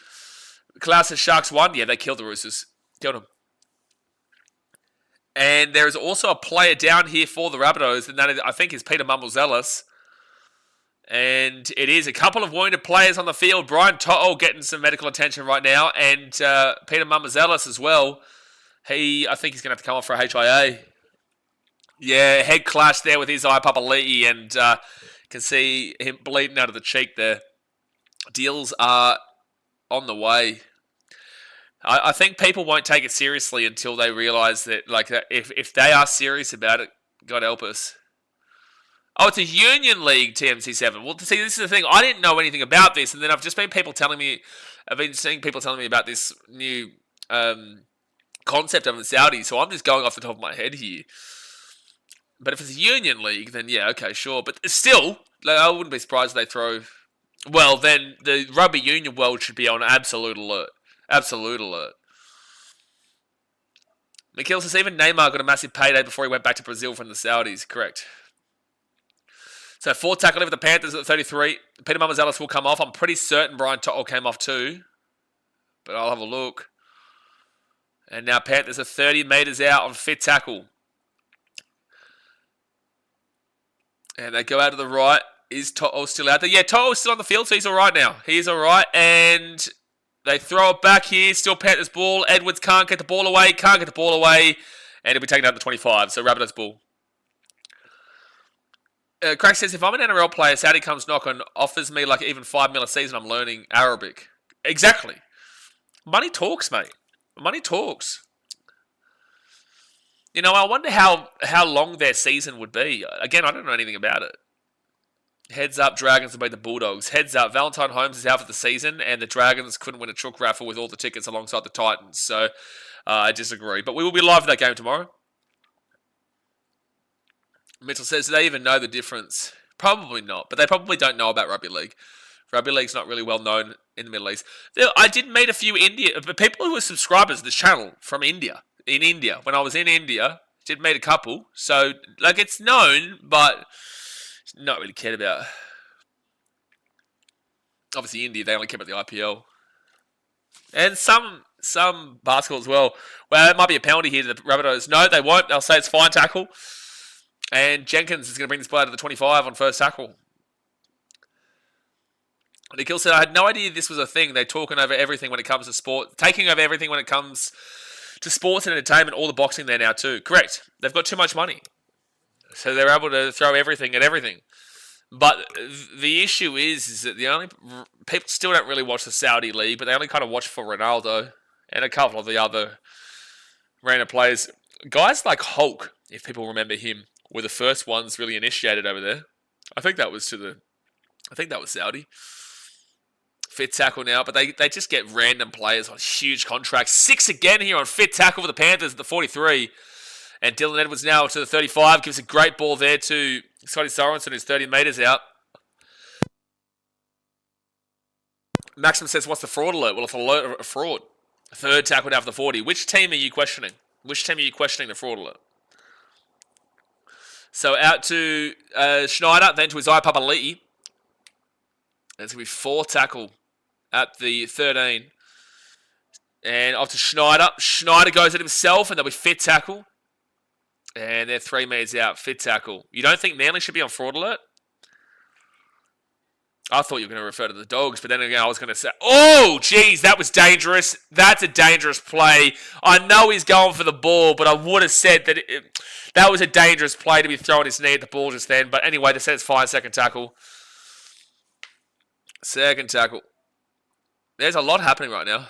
Klaus' Sharks won. Yeah, they killed the Roosters. Killed them. And there is also a player down here for the Rabbitohs, and that is, I think, is Peter Mumbles-Ellis. And it is a couple of wounded players on the field. Brian To'o getting some medical attention right now, and Peter Mumbles-Ellis as well. I think he's going to have to come off for a HIA. Yeah, head clash there with his eye Papali'i, and can see him bleeding out of the cheek there. Deals are on the way. I think people won't take it seriously until they realise that, like, if they are serious about it, God help us. Oh, it's a Union League TMC7. Well, see, this is the thing. I didn't know anything about this, and then I've been seeing people telling me about this new concept of the Saudi, so I'm just going off the top of my head here. But if it's a Union League, then yeah, okay, sure. But still, like, I wouldn't be surprised if they throw... Well, then the rugby union world should be on absolute alert. Absolute alert. Mikhail says even Neymar got a massive payday before he went back to Brazil from the Saudis. Correct. So 4 tackle over the Panthers at 33. Peter Mumbles-Ellis will come off. I'm pretty certain Brian To'o came off too. But I'll have a look. And now Panthers are 30 metres out on fit tackle. And they go out to the right. Is To'o still out there? Yeah, To'o's still on the field, so he's all right now. He's all right. And they throw it back here. Still Panthers ball. Edwards can't get the ball away. And it'll be taken out to 25. So Rabbitohs ball. Craig says, if I'm an NRL player, Saudi comes knock and offers me like even $5 million a season, I'm learning Arabic. Exactly. Money talks, mate. Money talks. You know, I wonder how long their season would be. Again, I don't know anything about it. Heads up, Dragons will beat the Bulldogs. Heads up, Valentine Holmes is out for the season, and the Dragons couldn't win a chook raffle with all the tickets alongside the Titans. So, I disagree. But we will be live for that game tomorrow. Mitchell says, do they even know the difference? Probably not, but they probably don't know about rugby league. Rugby league's not really well known in the Middle East. I did meet a few people who were subscribers to this channel from India. In India. When I was in India, did meet a couple. So, like, it's known, but not really cared about. Obviously, India, they only care about the IPL. And some basketball as well. Well, it might be a penalty here to the Rabbitohs. No, they won't. They'll say it's fine tackle. And Jenkins is going to bring this player to the 25 on first tackle. Nikhil said, I had no idea this was a thing. They're talking over everything when it comes to sport. Taking over everything when it comes to sports and entertainment. All the boxing there now too. Correct. They've got too much money. So they're able to throw everything at everything. But the issue is that people still don't really watch the Saudi League, but they only kind of watch for Ronaldo and a couple of the other random players. Guys like Hulk, if people remember him, were the first ones really initiated over there. I think that was Saudi. Fit tackle now, but they just get random players on huge contracts. 6 again here on fit tackle for the Panthers at the 43. And Dylan Edwards now to the 35. Gives a great ball there to Scotty Sorensen, who's 30 metres out. Maxim says, what's the fraud alert? Well, it's a fraud. Third tackle now for the 40. Which team are you questioning? Which team are you questioning the fraud alert? So out to Schneider, then to his eye Papali'i. It's going to be 4 tackle at the 13. And off to Schneider. Schneider goes at himself, and there'll be fit tackle. And they're 3 metres out. Fit tackle. You don't think Manly should be on fraud alert? I thought you were going to refer to the Dogs, but then again, I was going to say, oh, geez, that was dangerous. That's a dangerous play. I know he's going for the ball, but I would have said that that was a dangerous play to be throwing his knee at the ball just then. But anyway, they said it's fine. Second tackle. Second tackle. There's a lot happening right now.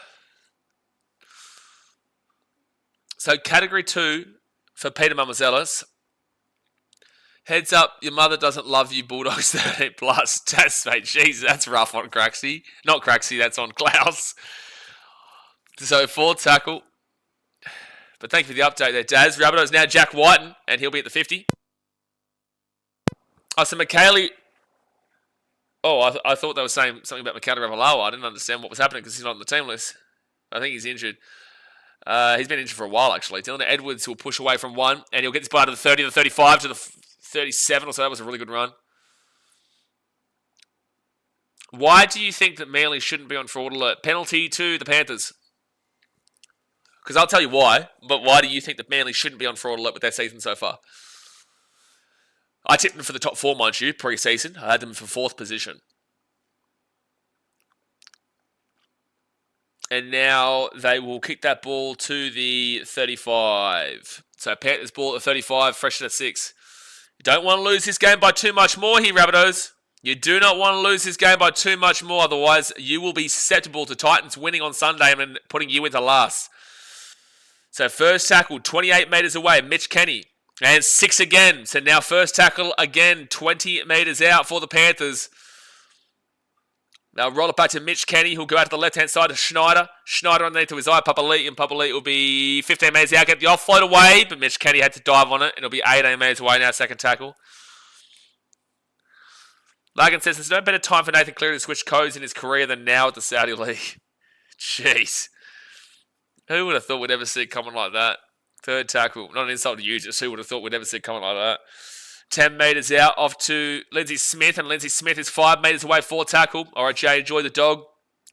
So category 2 for Peter Mumbles-Ellis. Heads up, your mother doesn't love you, Bulldogs 13 plus. That's, mate, jeez, that's rough on Craxy. Not Craxy, that's on Klaus. So, 4 tackle. But thank you for the update there, Daz. Rabbitohs now Jack Whiten, and he'll be at the 50. Oh, so McKaylee... Oh, I thought they were saying something about Mikata Ravalawa. I didn't understand what was happening because he's not on the team list. I think he's injured. He's been injured for a while, actually. Dylan Edwards will push away from 1, and he'll get this bar to the 30, the 35, to the 37 or so. That was a really good run. Why do you think that Manly shouldn't be on fraud alert? Penalty to the Panthers. Because I'll tell you why, but why do you think that Manly shouldn't be on fraud alert with their season so far? I tipped them for the top 4, mind you, pre-season. I had them for 4th position. And now they will kick that ball to the 35. So Panthers ball at 35, fresh at 6. You don't want to lose this game by too much more here, Rabbitohs. You do not want to lose this game by too much more, otherwise you will be susceptible to Titans winning on Sunday and putting you into last. So first tackle, 28 metres away, Mitch Kenny. And 6 again. So now first tackle again, 20 metres out for the Panthers. Now roll it back to Mitch Kenny, who'll go out to the left-hand side to Schneider. Schneider underneath to his eye, Papali'i, and Papali'i will be 15 metres out, get the offload away, but Mitch Kenny had to dive on it, and it'll be 18 metres away now, second tackle. Larkin says there's no better time for Nathan Cleary to switch codes in his career than now at the Saudi League. Jeez. Who would have thought we'd ever see it coming like that? Third tackle. Not an insult to you, just who would have thought we'd ever see it coming like that? 10 metres out, off to Lindsay Smith, and Lindsay Smith is 5 metres away, 4 tackle. All right, Jay, enjoy the dog.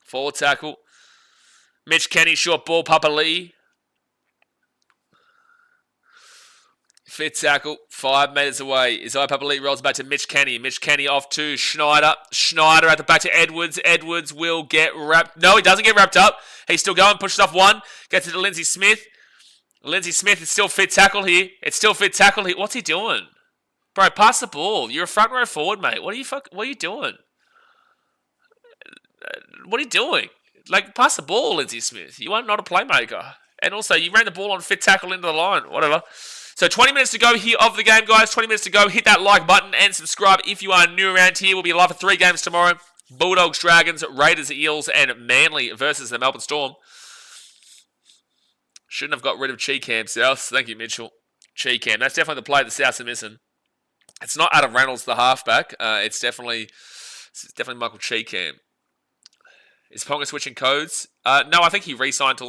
4 tackle. Mitch Kenny, short ball, Papali'i. 5th tackle, 5 metres away. Isaiah Papali'i rolls back to Mitch Kenny. Mitch Kenny off to Schneider. Schneider at the back to Edwards. Edwards will get wrapped. No, he doesn't get wrapped up. He's still going, pushes off 1. Gets it to Lindsay Smith. Lindsay Smith is still fit tackle here. It's still fit tackle here. What's he doing? Bro, pass the ball. You're a front row forward, mate. What are you doing? What are you doing? Like, pass the ball, Lindsay Smith. You are not a playmaker. And also, you ran the ball on fit tackle into the line. Whatever. So, 20 minutes to go here of the game, guys. 20 minutes to go. Hit that like button and subscribe if you are new around here. We'll be live for 3 games tomorrow. Bulldogs, Dragons, Raiders, Eels, and Manly versus the Melbourne Storm. Shouldn't have got rid of Cheekham, South. Thank you, Mitchell. Cheekham. That's definitely the play that Souths are missing. It's not Adam Reynolds, the halfback. It's definitely Michael Cheekham. Is Ponga switching codes? No, I think he re-signed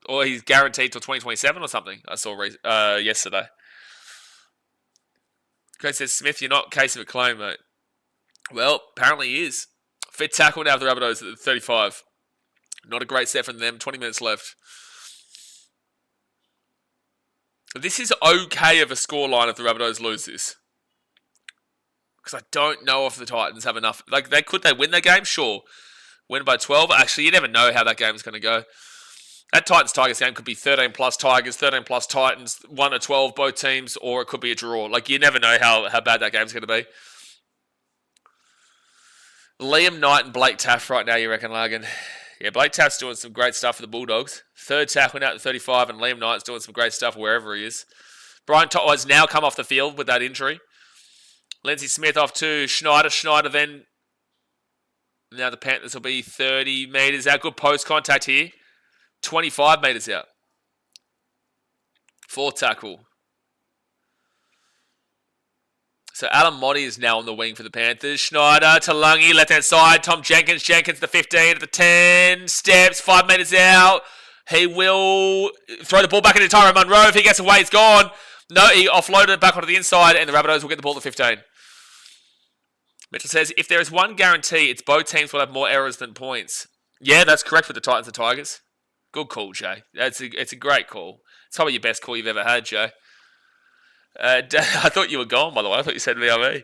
or he's guaranteed till 2027 or something. I saw yesterday. Craig says, Smith, you're not case of a claim, mate. Well, apparently he is. Fit tackle now for the Rabbitohs at 35. Not a great set from them. 20 minutes left. This is okay of a scoreline if the Rabbitohs lose this. Because I don't know if the Titans have enough. Like, could they win their game? Sure. Win by 12? Actually, you never know how that game's going to go. That Titans-Tigers game could be 13 plus Tigers, 13 plus Titans, 1 or 12, both teams, or it could be a draw. Like, you never know how bad that game's going to be. Liam Knight and Blake Taft right now, you reckon, Largan? Yeah, Blake Taft's doing some great stuff for the Bulldogs. Third tackle out to 35, and Liam Knight's doing some great stuff wherever he is. Brian To'o has now come off the field with that injury. Lindsay Smith off to Schneider. Schneider then... Now the Panthers will be 30 metres out. Good post contact here. 25 metres out. 4th tackle. So Adam Motti is now on the wing for the Panthers. Schneider to Lungy, left-hand side. Tom Jenkins. Jenkins the 15 at the 10. Steps, 5 metres out. He will throw the ball back into Tyrone Munro. If he gets away, it's gone. No, he offloaded it back onto the inside, and the Rabbitohs will get the ball to 15. Mitchell says, if there is one guarantee, it's both teams will have more errors than points. Yeah, that's correct for the Titans and Tigers. Good call, Jay. It's a great call. It's probably your best call you've ever had, Jay. I thought you were gone, by the way. I thought you said VRE.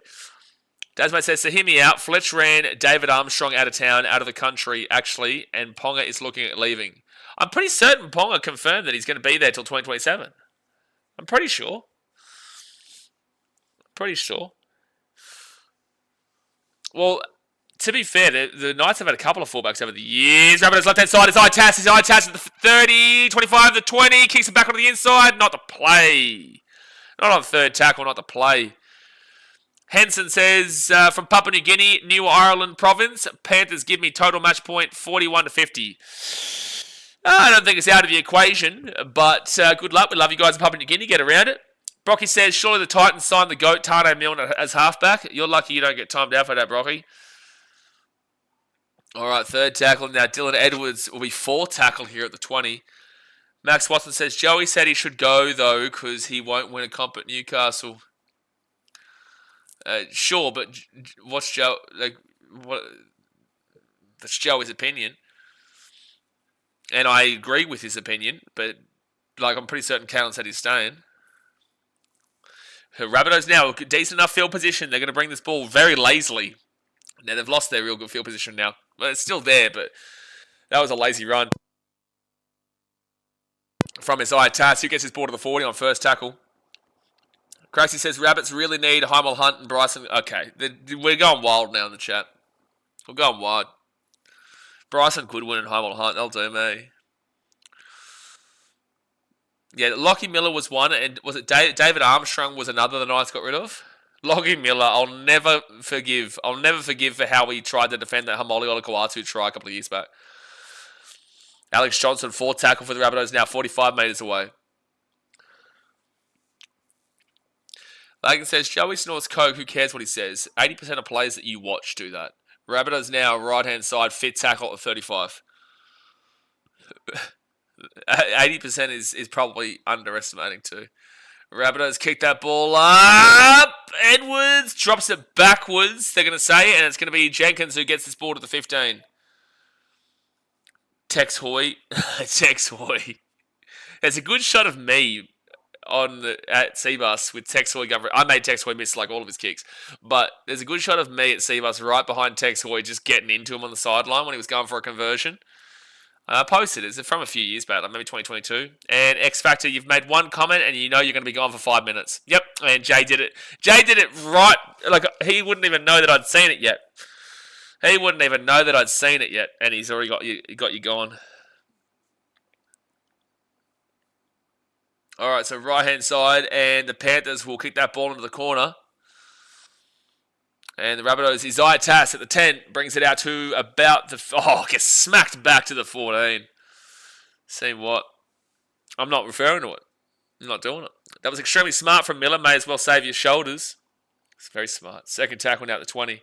Dasmate says, so hear me out. Fletch ran David Armstrong out of town, out of the country, actually, and Ponga is looking at leaving. I'm pretty certain Ponga confirmed that he's going to be there till 2027. I'm pretty sure. Well, to be fair, the Knights have had a couple of fullbacks over the years. Rabbitohs left-hand side. It's Itas at the 30, 25, the 20. Kicks it back onto the inside. Not the play. Not on third tackle, not the play. Henson says, from Papua New Guinea, New Ireland province, Panthers give me total match point 41-50. I don't think it's out of the equation, but good luck. We love you guys in Papua New Guinea. Get around it. Brocky says, surely the Titans signed the GOAT, Tane Milne, as halfback. You're lucky you don't get timed out for that, Brocky. All right, third tackle. Now, Dylan Edwards will be fourth tackle here at the 20. Max Watson says, Joey said he should go, though, because he won't win a comp at Newcastle. Sure, but what's Joe... That's Joey's opinion. And I agree with his opinion, but I'm pretty certain Callan said he's staying. Rabbitohs now, decent enough field position. They're going to bring this ball very lazily. Now, they've lost their real good field position now. Well, it's still there, but that was a lazy run. From Isaiah Tass, who gets his ball to the 40 on first tackle. Crazy says, Rabbits really need Heimel Hunt and Bryson. Okay, we're going wild now in the chat. We're going wild. Bryson Goodwin and Heimel Hunt, they'll do me. Yeah, Lockie Miller was one, and was it David Armstrong was another the Knights got rid of? Lockie Miller, I'll never forgive. I'll never forgive for how he tried to defend that Hamoli Olakau'atu try a couple of years back. Alex Johnson, fourth tackle for the Rabbitohs, now 45 metres away. Lagan says, Joey snorts coke, who cares what he says? 80% of players that you watch do that. Rabbitohs now, right-hand side, fit tackle at 35. 80% is probably underestimating too. Rabbitohs kick that ball up. Edwards drops it backwards, they're going to say, and it's going to be Jenkins who gets this ball to the 15. Tex Hoy. Tex Hoy. There's a good shot of me at Seabus with Tex Hoy going. I made Tex Hoy miss all of his kicks, but there's a good shot of me at Seabus right behind Tex Hoy just getting into him on the sideline when he was going for a conversion. I posted it. It's from a few years back, maybe 2022. And X Factor, you've made one comment and you know you're going to be gone for 5 minutes. Yep, and Jay did it. Jay did it right. He wouldn't even know that I'd seen it yet. He wouldn't even know that I'd seen it yet, and he's already got you going. All right, so right-hand side, and the Panthers will kick that ball into the corner. And the Rabbitohs, Isaiah Tass at the 10, brings it out to about the... Oh, gets smacked back to the 14. See what? I'm not referring to it. I'm not doing it. That was extremely smart from Miller. May as well save your shoulders. It's very smart. Second tackle now at the 20.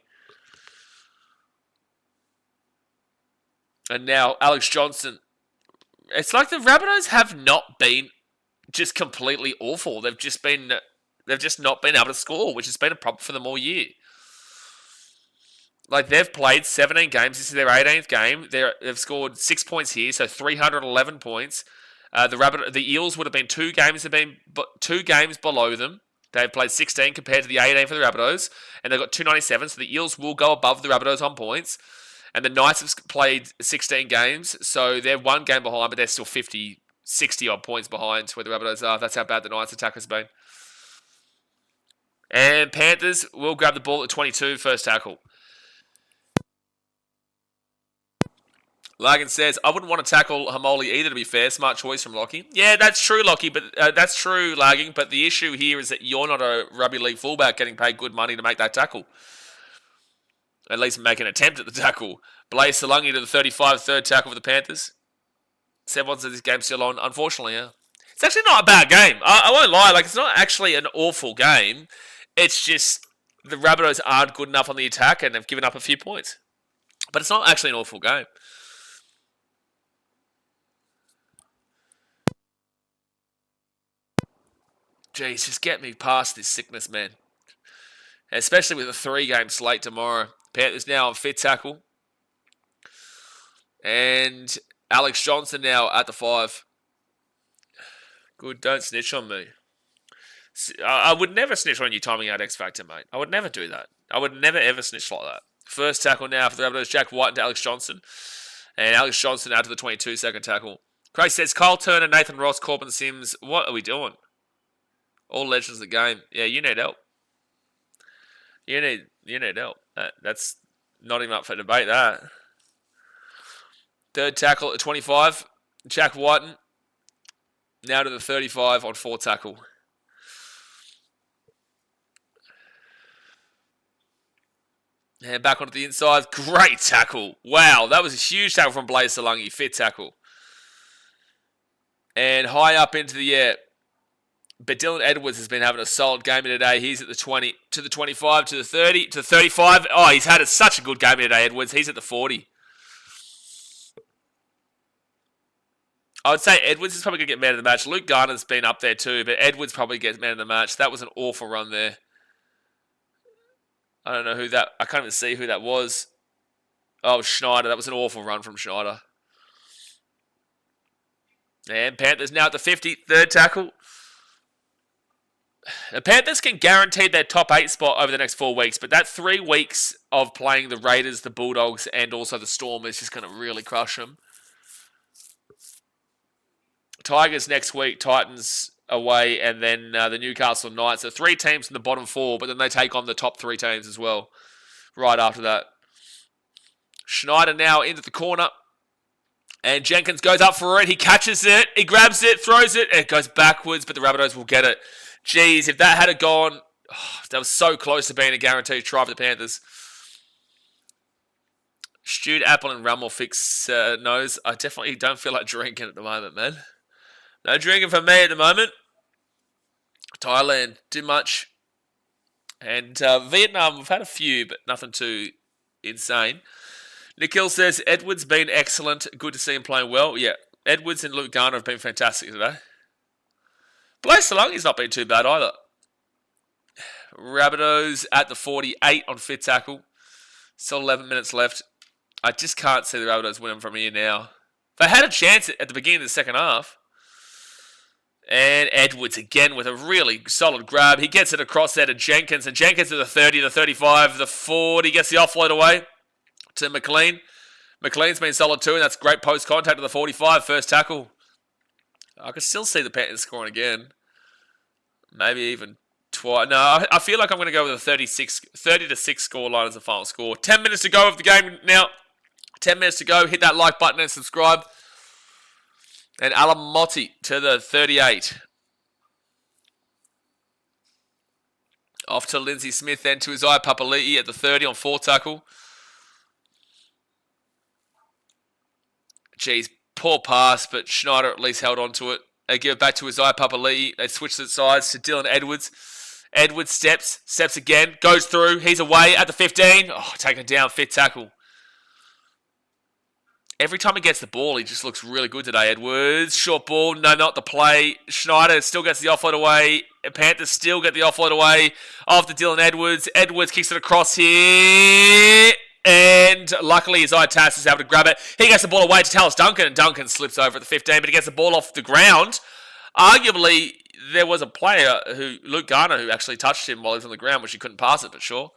And now Alex Johnson. It's like the Rabbitohs have not been just completely awful. They've just not been able to score, which has been a problem for them all year. They've played 17 games. This is their 18th game. They've scored 6 points here, so 311 points. The Eels would have been 2 games below them. They've played 16 compared to the 18 for the Rabbitohs, and they've got 297. So the Eels will go above the Rabbitohs on points. And the Knights have played 16 games, so they're 1 game behind, but they're still 50, 60 odd points behind where the Rabbitohs are. That's how bad the Knights attack has been. And Panthers will grab the ball at 22, first tackle. Lagan says, I wouldn't want to tackle Hamoli either, to be fair. Smart choice from Lockie. Yeah, that's true, Lockie, but that's true, Lagging. But the issue here is that you're not a rugby league fullback getting paid good money to make that tackle. At least make an attempt at the tackle. Blaze Salungi to the 35, third tackle for the Panthers. Seb wants this game still on. Unfortunately, yeah. It's actually not a bad game. I won't lie. It's not actually an awful game. It's just the Rabbitohs aren't good enough on the attack and they've given up a few points. But it's not actually an awful game. Jeez, just get me past this sickness, man. Especially with a 3-game slate tomorrow. Panthers now on fifth tackle. And Alex Johnson now at the 5. Good, don't snitch on me. I would never snitch on you timing out X Factor, mate. I would never do that. I would never, ever snitch like that. First tackle now for the Rabbitohs, Jack White into Alex Johnson. And Alex Johnson out to the 22, second tackle. Craig says, Kyle Turner, Nathan Ross, Corbin Sims. What are we doing? All legends of the game. Yeah, you need help. You need help. That's not even up for debate, that. Third tackle at 25. Jack Whiten. Now to the 35 on fourth tackle. And back onto the inside. Great tackle. Wow, that was a huge tackle from Blaze Salungi. Fit tackle. And high up into the air. But Dylan Edwards has been having a solid game today. He's at the 20, to the 25, to the 30, to the 35. Oh, he's had such a good game today, Edwards. He's at the 40. I would say Edwards is probably going to get man of the match. Luke Garner's been up there too, but Edwards probably gets man of the match. That was an awful run there. I don't know who that... I can't even see who that was. Oh, Schneider. That was an awful run from Schneider. And Panthers now at the 50. Third tackle. The Panthers can guarantee their top 8 spot over the next 4 weeks, but that 3 weeks of playing the Raiders, the Bulldogs, and also the Storm is just going to really crush them. Tigers next week, Titans away, and then the Newcastle Knights. So 3 teams in the bottom 4, but then they take on the top 3 teams as well right after that. Schneider now into the corner. And Jenkins goes up for it. He catches it. He grabs it, throws it. It goes backwards, but the Rabbitohs will get it. Jeez, if that had gone... Oh, that was so close to being a guaranteed try for the Panthers. Stewed apple and Rummel fix nose. I definitely don't feel like drinking at the moment, man. No drinking for me at the moment. Thailand, too much. And Vietnam, we've had a few, but nothing too insane. Nikhil says, Edwards been excellent. Good to see him playing well. Yeah, Edwards and Luke Garner have been fantastic today. Blaze Salungi's not been too bad either. Rabbitohs at the 48 on fit tackle. Still 11 minutes left. I just can't see the Rabbitohs winning from here now. They had a chance at the beginning of the second half. And Edwards again with a really solid grab. He gets it across there to Jenkins. And Jenkins to the 30, the 35, the 40. Gets the offload away to McLean. McLean's been solid too. And that's great post contact to the 45. First tackle. I can still see the Panthers scoring again. Maybe even twice. No, I feel like I'm going to go with a 30 to 6 scoreline as the final score. 10 minutes to go of the game now. 10 minutes to go. Hit that like button and subscribe. And Alamotti to the 38. Off to Lindsay Smith, then to Isaiah Papali'i at the 30 on 4 tackle. Jeez, poor pass, but Schneider at least held on to it. They give it back to Isaiah Papali'i. They switch the sides to Dylan Edwards. Edwards steps again, goes through. He's away at the 15. Oh, taken down, fit tackle. Every time he gets the ball, he just looks really good today, Edwards. Short ball, no, not the play. Schneider still gets the offload away. Panthers still get the offload away after Dylan Edwards. Edwards kicks it across here. And luckily, Isaiah Tass is able to grab it. He gets the ball away to Tallis Duncan, and Duncan slips over at the 15, but he gets the ball off the ground. Arguably, there was a player, Luke Garner, who actually touched him while he was on the ground, which he couldn't pass it, but sure.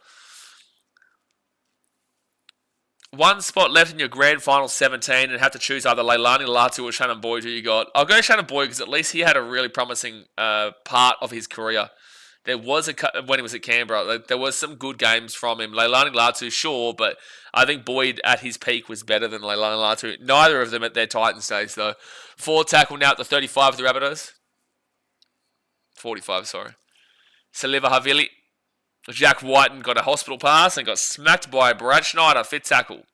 1 spot left in your grand final 17 and have to choose either Leilani Latu or Shannon Boyd. Who you got? I'll go Shannon Boyd because at least he had a really promising part of his career. There was when he was at Canberra, there was some good games from him. Leilani Latu, sure, but I think Boyd at his peak was better than Leilani Latu. Neither of them at their Titans days, though. 4 tackle now at the 35 of the Rabbitohs. 45, sorry. Saliva Havili. Jack Whiten got a hospital pass and got smacked by Brad Schneider, fit tackle.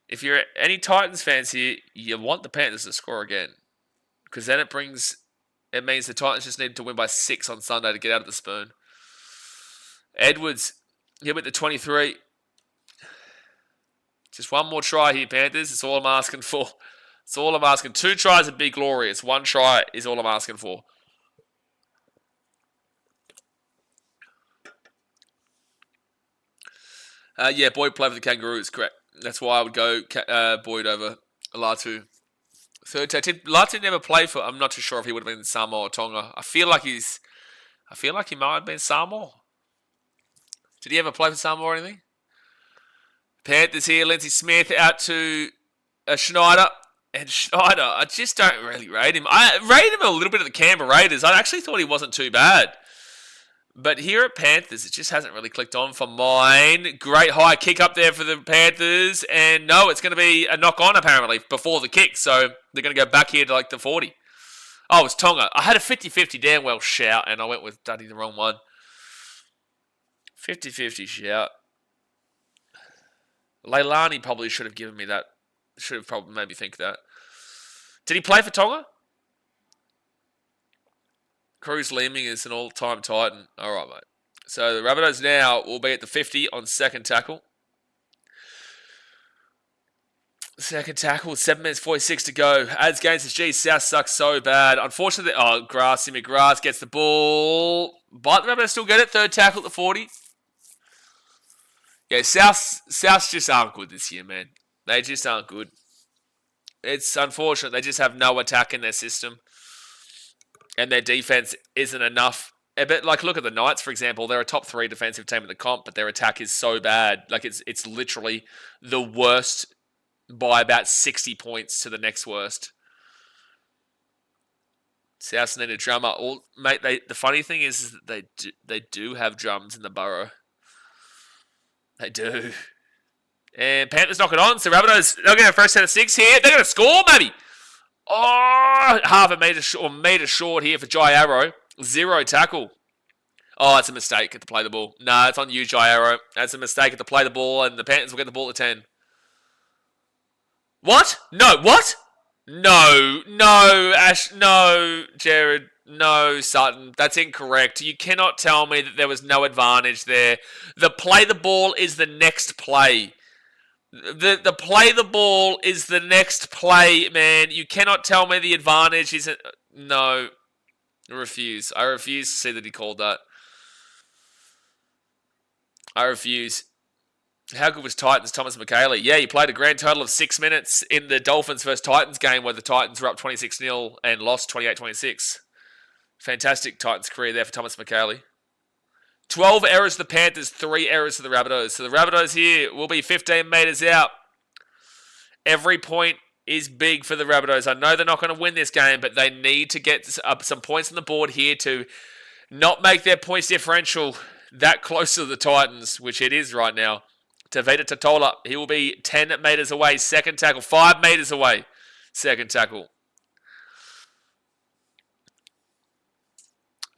If you're any Titans fans here, you want the Panthers to score again. Because then it means the Titans just need to win by 6 on Sunday to get out of the spoon. Edwards, here with the 23. Just 1 more try here, Panthers. It's all I'm asking for. It's all I'm asking. 2 tries would be glorious. 1 try is all I'm asking for. Yeah, Boyd played for the Kangaroos, correct. That's why I would go Boyd over Latu. Third test. Did Latu never play for... I'm not too sure if he would have been Samoa or Tonga. I feel like he might have been Samoa. Did he ever play for Samoa or anything? Panthers here. Lindsay Smith out to Schneider. And Schneider, I just don't really rate him. I rated him a little bit at the Canberra Raiders. I actually thought he wasn't too bad. But here at Panthers, it just hasn't really clicked on for mine. Great high kick up there for the Panthers. And no, it's going to be a knock-on, apparently, before the kick. So they're going to go back here to like the 40. Oh, it's Tonga. I had a 50-50 damn well shout, and I went with the wrong one. 50-50 shout. Leilani probably should have given me that. Should have probably made me think that. Did he play for Tonga? Cruz Leeming is an all-time Titan. All right, mate. So the Rabbitohs now will be at the 50 on second tackle. Second tackle, 7 minutes 46 to go. Adds gains says, geez, South sucks so bad. Unfortunately, Grassy McGrath gets the ball. But the Rabbitohs still get it. Third tackle at the 40. Yeah, Souths just aren't good this year, man. They just aren't good. It's unfortunate. They just have no attack in their system. And their defense isn't enough. But like, look at the Knights, for example. They're a top 3 defensive team in the comp, but their attack is so bad. Like, it's literally the worst by about 60 points to the next worst. Souths need a drummer. Mate, the funny thing is that they do have drums in the Burrow. They do. And Panthers knock it on. So Rabbitohs, they'll get a first set of 6 here. They're going to score, maybe. Oh, half a metre short here for Jai Arrow. 0 tackle. Oh, it's a mistake at the play the ball. Nah, it's on you, Jai Arrow. That's a mistake at the play the ball, and the Panthers will get the ball at 10. What? No, what? No, Ash, no, Jared, no, Sutton. That's incorrect. You cannot tell me that there was no advantage there. The play the ball is the next play. The play the ball is the next play, man. You cannot tell me the advantage isn't... No. I refuse. I refuse to see that he called that. I refuse. How good was Titans' Thomas McKaylee? Yeah, he played a grand total of 6 minutes in the Dolphins vs Titans game where the Titans were up 26-0 and lost 28-26. Fantastic Titans career there for Thomas McKaylee. 12 errors to the Panthers, 3 errors to the Rabbitohs. So the Rabbitohs here will be 15 metres out. Every point is big for the Rabbitohs. I know they're not going to win this game, but they need to get up some points on the board here to not make their points differential that close to the Titans, which it is right now. Tavita Totola, he will be 10 metres away. Second tackle, 5 metres away. Second tackle.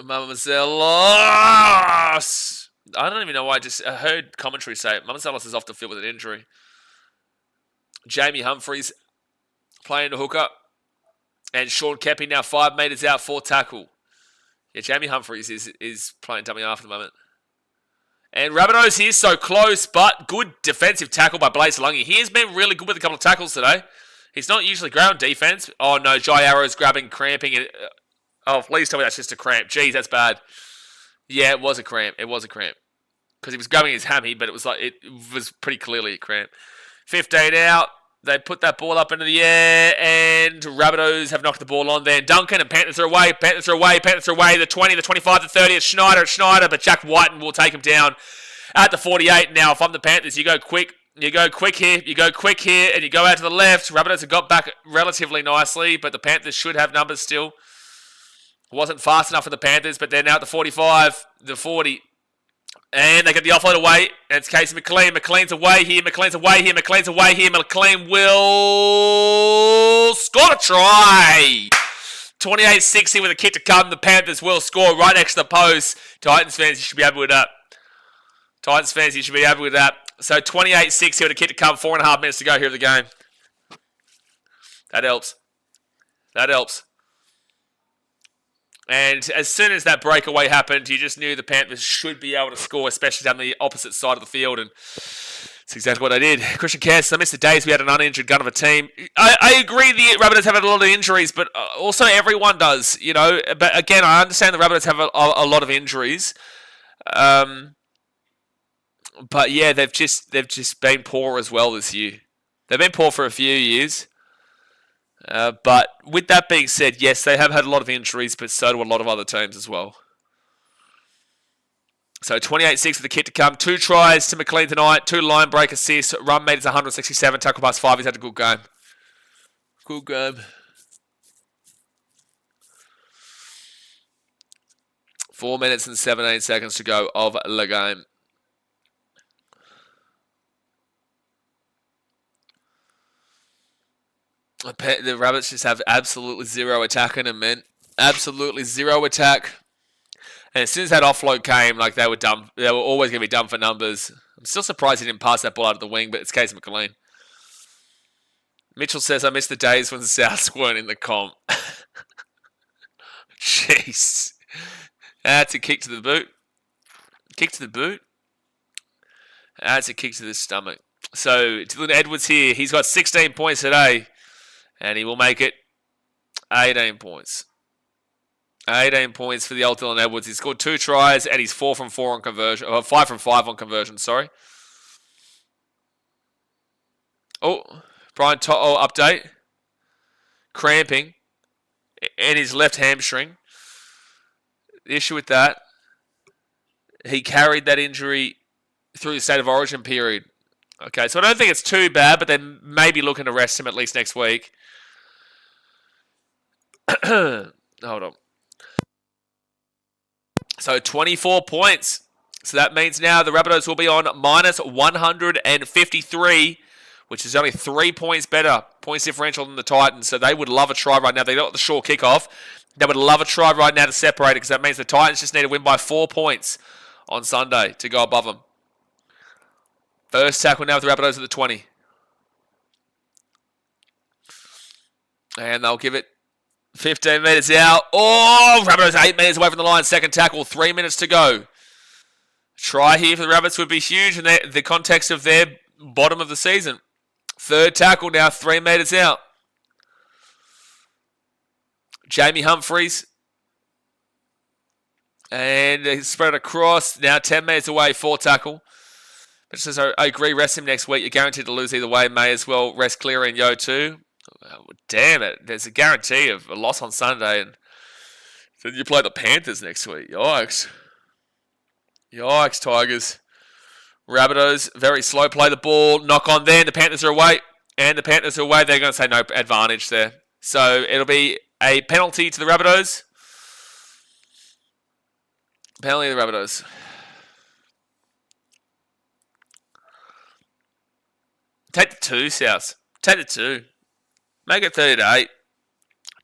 Mamazelos. I don't even know why I heard commentary say it. Mamazelos is off the field with an injury. Jamie Humphries playing the hooker. And Sean Kepi now 5 metres out for tackle. Yeah, Jamie Humphries is playing dummy half at the moment. And Rabbitohs here so close, but good defensive tackle by Blaze Lungi. He has been really good with a couple of tackles today. He's not usually ground defense. Oh no, Jai Arrow's grabbing, cramping. Oh, please tell me that's just a cramp. Jeez, that's bad. Yeah, it was a cramp. It was a cramp. Because he was grabbing his hammy, but it was pretty clearly a cramp. 15 out. They put that ball up into the air, and Rabbitohs have knocked the ball on there. Duncan and Panthers are away. Panthers are away. Panthers are away. The 20, the 25, the 30. It's Schneider, but Jack Whiten will take him down at the 48. Now, if I'm the Panthers, you go quick. You go quick here. You go quick here, and you go out to the left. Rabbitohs have got back relatively nicely, but the Panthers should have numbers still. Wasn't fast enough for the Panthers, but they're now at the 45, the 40. And they get the offload away. And it's Casey McLean. McLean's away here. McLean's away here. McLean's away here. McLean will score a try. 28-60 with a kick to come. The Panthers will score right next to the post. Titans fans, you should be happy with that. Titans fans, you should be happy with that. So 28-60 with a kick to come. 4.5 minutes to go here of the game. That helps. That helps. And as soon as that breakaway happened, you just knew the Panthers should be able to score, especially down the opposite side of the field. And that's exactly what they did. Christian Cass, I missed the days we had an uninjured gun of a team. I agree the Rabbitohs have had a lot of injuries, but also everyone does, you know. But again, I understand the Rabbitohs have a lot of injuries. But yeah, they've just been poor as well this year. They've been poor for a few years. But with that being said, yes, they have had a lot of injuries, but so do a lot of other teams as well. So 28-6 with the kick to come. 2 tries to McLean tonight. 2 line break assists. Run meters 167. Tackle pass 5. He's had a good game. Good game. 4 minutes and 17 seconds to go of the game. The Rabbits just have absolutely zero attack in them, man. Absolutely zero attack. And as soon as that offload came, like they were dumb. They were always going to be dumb for numbers. I'm still surprised he didn't pass that ball out of the wing, but it's Case McLean. Mitchell says, I miss the days when the Souths weren't in the comp. Jeez. That's a kick to the boot. Kick to the boot. That's a kick to the stomach. So, Dylan Edwards here. He's got 16 points today. And he will make it 18 points. 18 points for the old Dylan Edwards. He's scored 2 tries and he's 4 from 4 on conversion. 5 from 5 on conversion, sorry. Oh, Brian Toto update. Cramping in his left hamstring. The issue with that, he carried that injury through the State of Origin period. Okay, so I don't think it's too bad, but they may be looking to rest him at least next week. Hold on. So 24 points. So that means now the Rabbitohs will be on minus 153, which is only 3 points better, points differential than the Titans. So they would love a try right now. They got the short kickoff. They would love a try right now to separate it because that means the Titans just need to win by 4 points on Sunday to go above them. First tackle now with the Rabbitohs at the 20. And they'll give it 15 metres out. Oh, Rabbitohs 8 metres away from the line. Second tackle, 3 minutes to go. Try here for the Rabbits would be huge in the context of their bottom of the season. Third tackle now, 3 metres out. Jamie Humphreys. And he's spread across. Now 10 metres away, 4th tackle. But says, I agree, rest him next week. You're guaranteed to lose either way. May as well rest Cleary and Yo too. Oh, damn it. There's a guarantee of a loss on Sunday. And then you play the Panthers next week. Yikes. Yikes, Tigers. Rabbitohs, very slow. Play the ball. Knock on there. The Panthers are away. And the Panthers are away. They're going to say no advantage there. So it'll be a penalty to the Rabbitohs. Penalty to the Rabbitohs. Take the 2, South. Take the 2. Make it 30-8.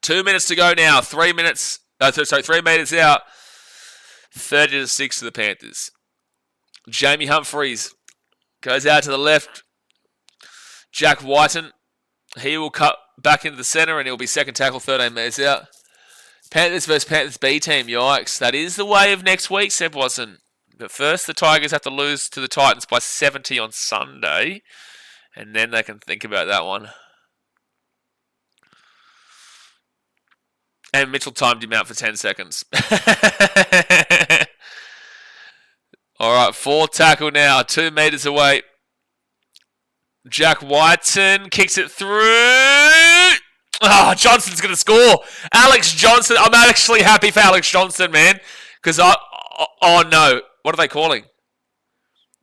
2 minutes to go now. 3 minutes. 3 metres out. 30-6 to the Panthers. Jamie Humphreys goes out to the left. Jack Whiten. He will cut back into the centre and he'll be second tackle, 13 metres out. Panthers versus Panthers B team. Yikes. That is the way of next week, Seb Watson. But first, the Tigers have to lose to the Titans by 70 on Sunday. And then they can think about that one. And Mitchell timed him out for 10 seconds. All right, 4th tackle now. 2 metres away. Jack Whiten kicks it through. Oh, Johnson's going to score. Alex Johnson. I'm actually happy for Alex Johnson, man. Because oh no. What are they calling?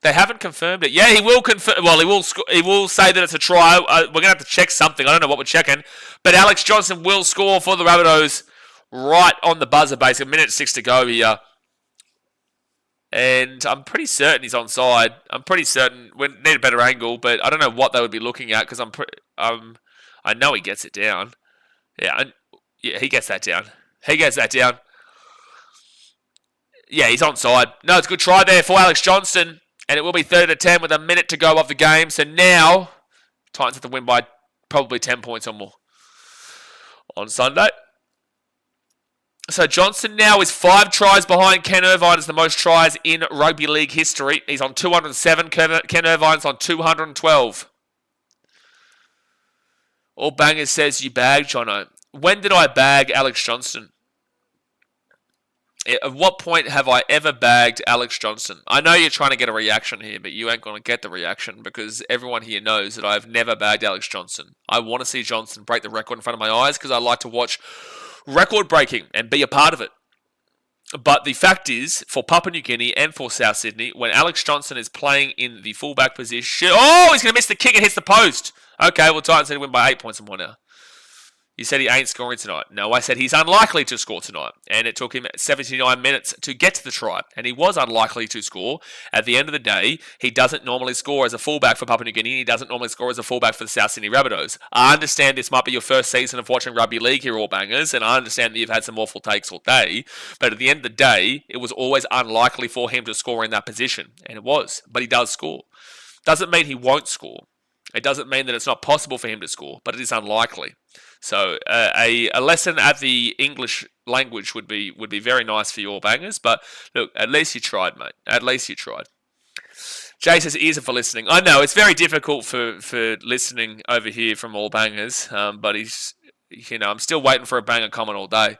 They haven't confirmed it. Yeah, he will confirm. Well, he will say that it's a try. We're going to have to check something. I don't know what we're checking. But Alex Johnson will score for the Rabbitohs right on the buzzer, basically. 1:06 to go here. And I'm pretty certain he's onside. I'm pretty certain we need a better angle, but I don't know what they would be looking at because I know he gets it down. Yeah, he gets that down. He gets that down. Yeah, he's onside. No, it's a good try there for Alex Johnson. And it will be 30-10 with a minute to go of the game. So now, Titans have to win by probably 10 points or more on Sunday. So Johnson now is 5 tries behind Ken Irvine as the most tries in rugby league history. He's on 207. Ken Irvine's on 212. All Bangers says you bagged Jono. When did I bag Alex Johnson? At what point have I ever bagged Alex Johnson? I know you're trying to get a reaction here, but you ain't going to get the reaction because everyone here knows that I've never bagged Alex Johnson. I want to see Johnson break the record in front of my eyes because I like to watch record breaking and be a part of it. But the fact is, for Papua New Guinea and for South Sydney, when Alex Johnson is playing in the fullback position... Oh, he's going to miss the kick and hits the post. Okay, well, Titans need to win by 8 points or more now. You said he ain't scoring tonight. No, I said he's unlikely to score tonight. And it took him 79 minutes to get to the try. And he was unlikely to score. At the end of the day, he doesn't normally score as a fullback for Papua New Guinea. He doesn't normally score as a fullback for the South Sydney Rabbitohs. I understand this might be your first season of watching rugby league here, all bangers. And I understand that you've had some awful takes all day. But at the end of the day, it was always unlikely for him to score in that position. And it was. But he does score. Doesn't mean he won't score. It doesn't mean that it's not possible for him to score, but it is unlikely. So a lesson at the English language would be very nice for you all bangers. But look, at least you tried, mate. At least you tried. Jay says ears are for listening. I know it's very difficult for listening over here from all bangers, but I'm still waiting for a banger comment all day.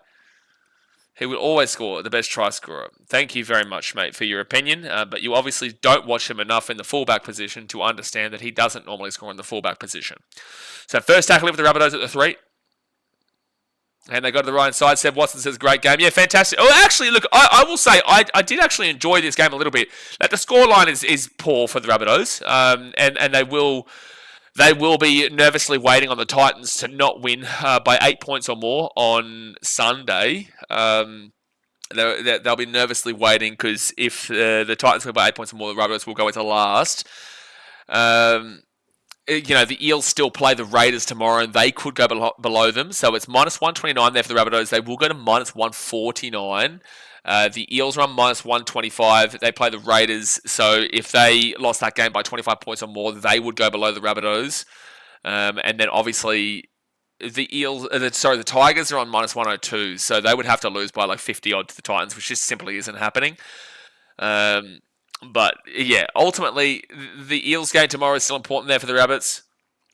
He will always score, the best try scorer. Thank you very much, mate, for your opinion. But you obviously don't watch him enough in the fullback position to understand that he doesn't normally score in the fullback position. So first tackle with the Rabbitohs at the 3. And they go to the right side. Seb Watson says, great game. Yeah, fantastic. Oh, actually, look, I will say, I did actually enjoy this game a little bit. Like, the scoreline is poor for the Rabbitohs. And they will be nervously waiting on the Titans to not win by 8 points or more on Sunday. They'll be nervously waiting because if the Titans win by 8 points or more, the Rabbitohs will go into last. The Eels still play the Raiders tomorrow, and they could go below them. So it's minus 129 there for the Rabbitohs. They will go to minus 149. The Eels are on minus 125. They play the Raiders. So if they lost that game by 25 points or more, they would go below the Rabbitohs. And then obviously the Tigers are on minus 102. So they would have to lose by like 50 odd to the Titans, which just simply isn't happening. But yeah, ultimately the Eels game tomorrow is still important there for the Rabbits.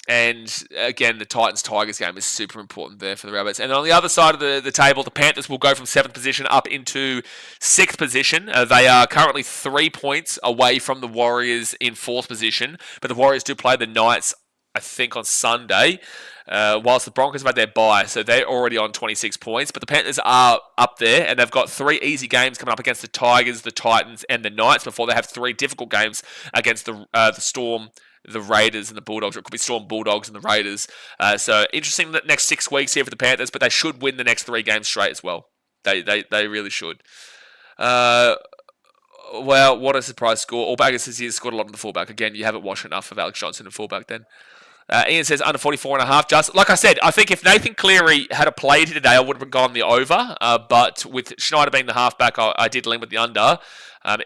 And again, the Titans-Tigers game is super important there for the Rabbits. And on the other side of the table, the Panthers will go from 7th position up into 6th position. They are currently 3 points away from the Warriors in 4th position. But the Warriors do play the Knights, I think, on Sunday, whilst the Broncos have had their bye. So they're already on 26 points. But the Panthers are up there, and they've got 3 easy games coming up against the Tigers, the Titans, and the Knights before they have 3 difficult games against the Storm, the Raiders and the Bulldogs, or it could be Storm, Bulldogs and the Raiders. So interesting the next 6 weeks here for the Panthers, but they should win the next 3 games straight as well. They really should. Well, what a surprise score. All baggers says he has scored a lot on the fullback. Again, you haven't watched enough of Alex Johnson in fullback then. Ian says under 44.5. Just like I said, I think if Nathan Cleary had a played today, I would have gone the over. But with Schneider being the halfback, I did lean with the under.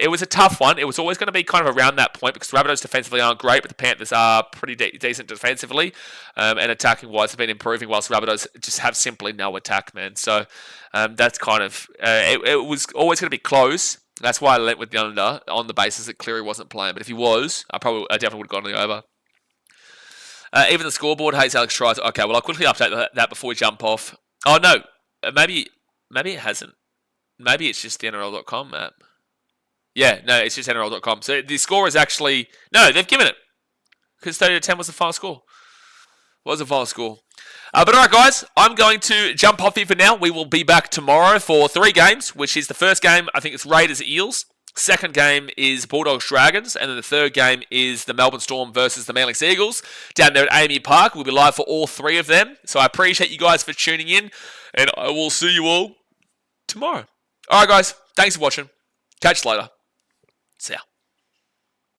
It was a tough one. It was always going to be kind of around that point because the Rabbitohs defensively aren't great, but the Panthers are pretty decent defensively. And attacking-wise, have been improving, whilst the Rabbitohs just have simply no attack, man. So that's kind of... it was always going to be close. That's why I went with the under on the basis that Cleary wasn't playing. But if he was, I definitely would have gone the over. Even the scoreboard hates Alex tries. Okay, well, I'll quickly update that before we jump off. Oh, no. Maybe it hasn't. Maybe it's just the NRL.com app. Yeah, no, it's just NRL.com. So the score is actually... No, they've given it. Because 30-10 was the final score. Was the final score. But alright, guys, I'm going to jump off here for now. We will be back tomorrow for 3 games, which is the first game, I think it's Raiders-Eels. Second game is Bulldogs-Dragons. And then the third game is the Melbourne Storm versus the Manly Seagulls down there at AAMI Park. We'll be live for all 3 of them. So I appreciate you guys for tuning in. And I will see you all tomorrow. Alright, guys, thanks for watching. Catch you later. See ya.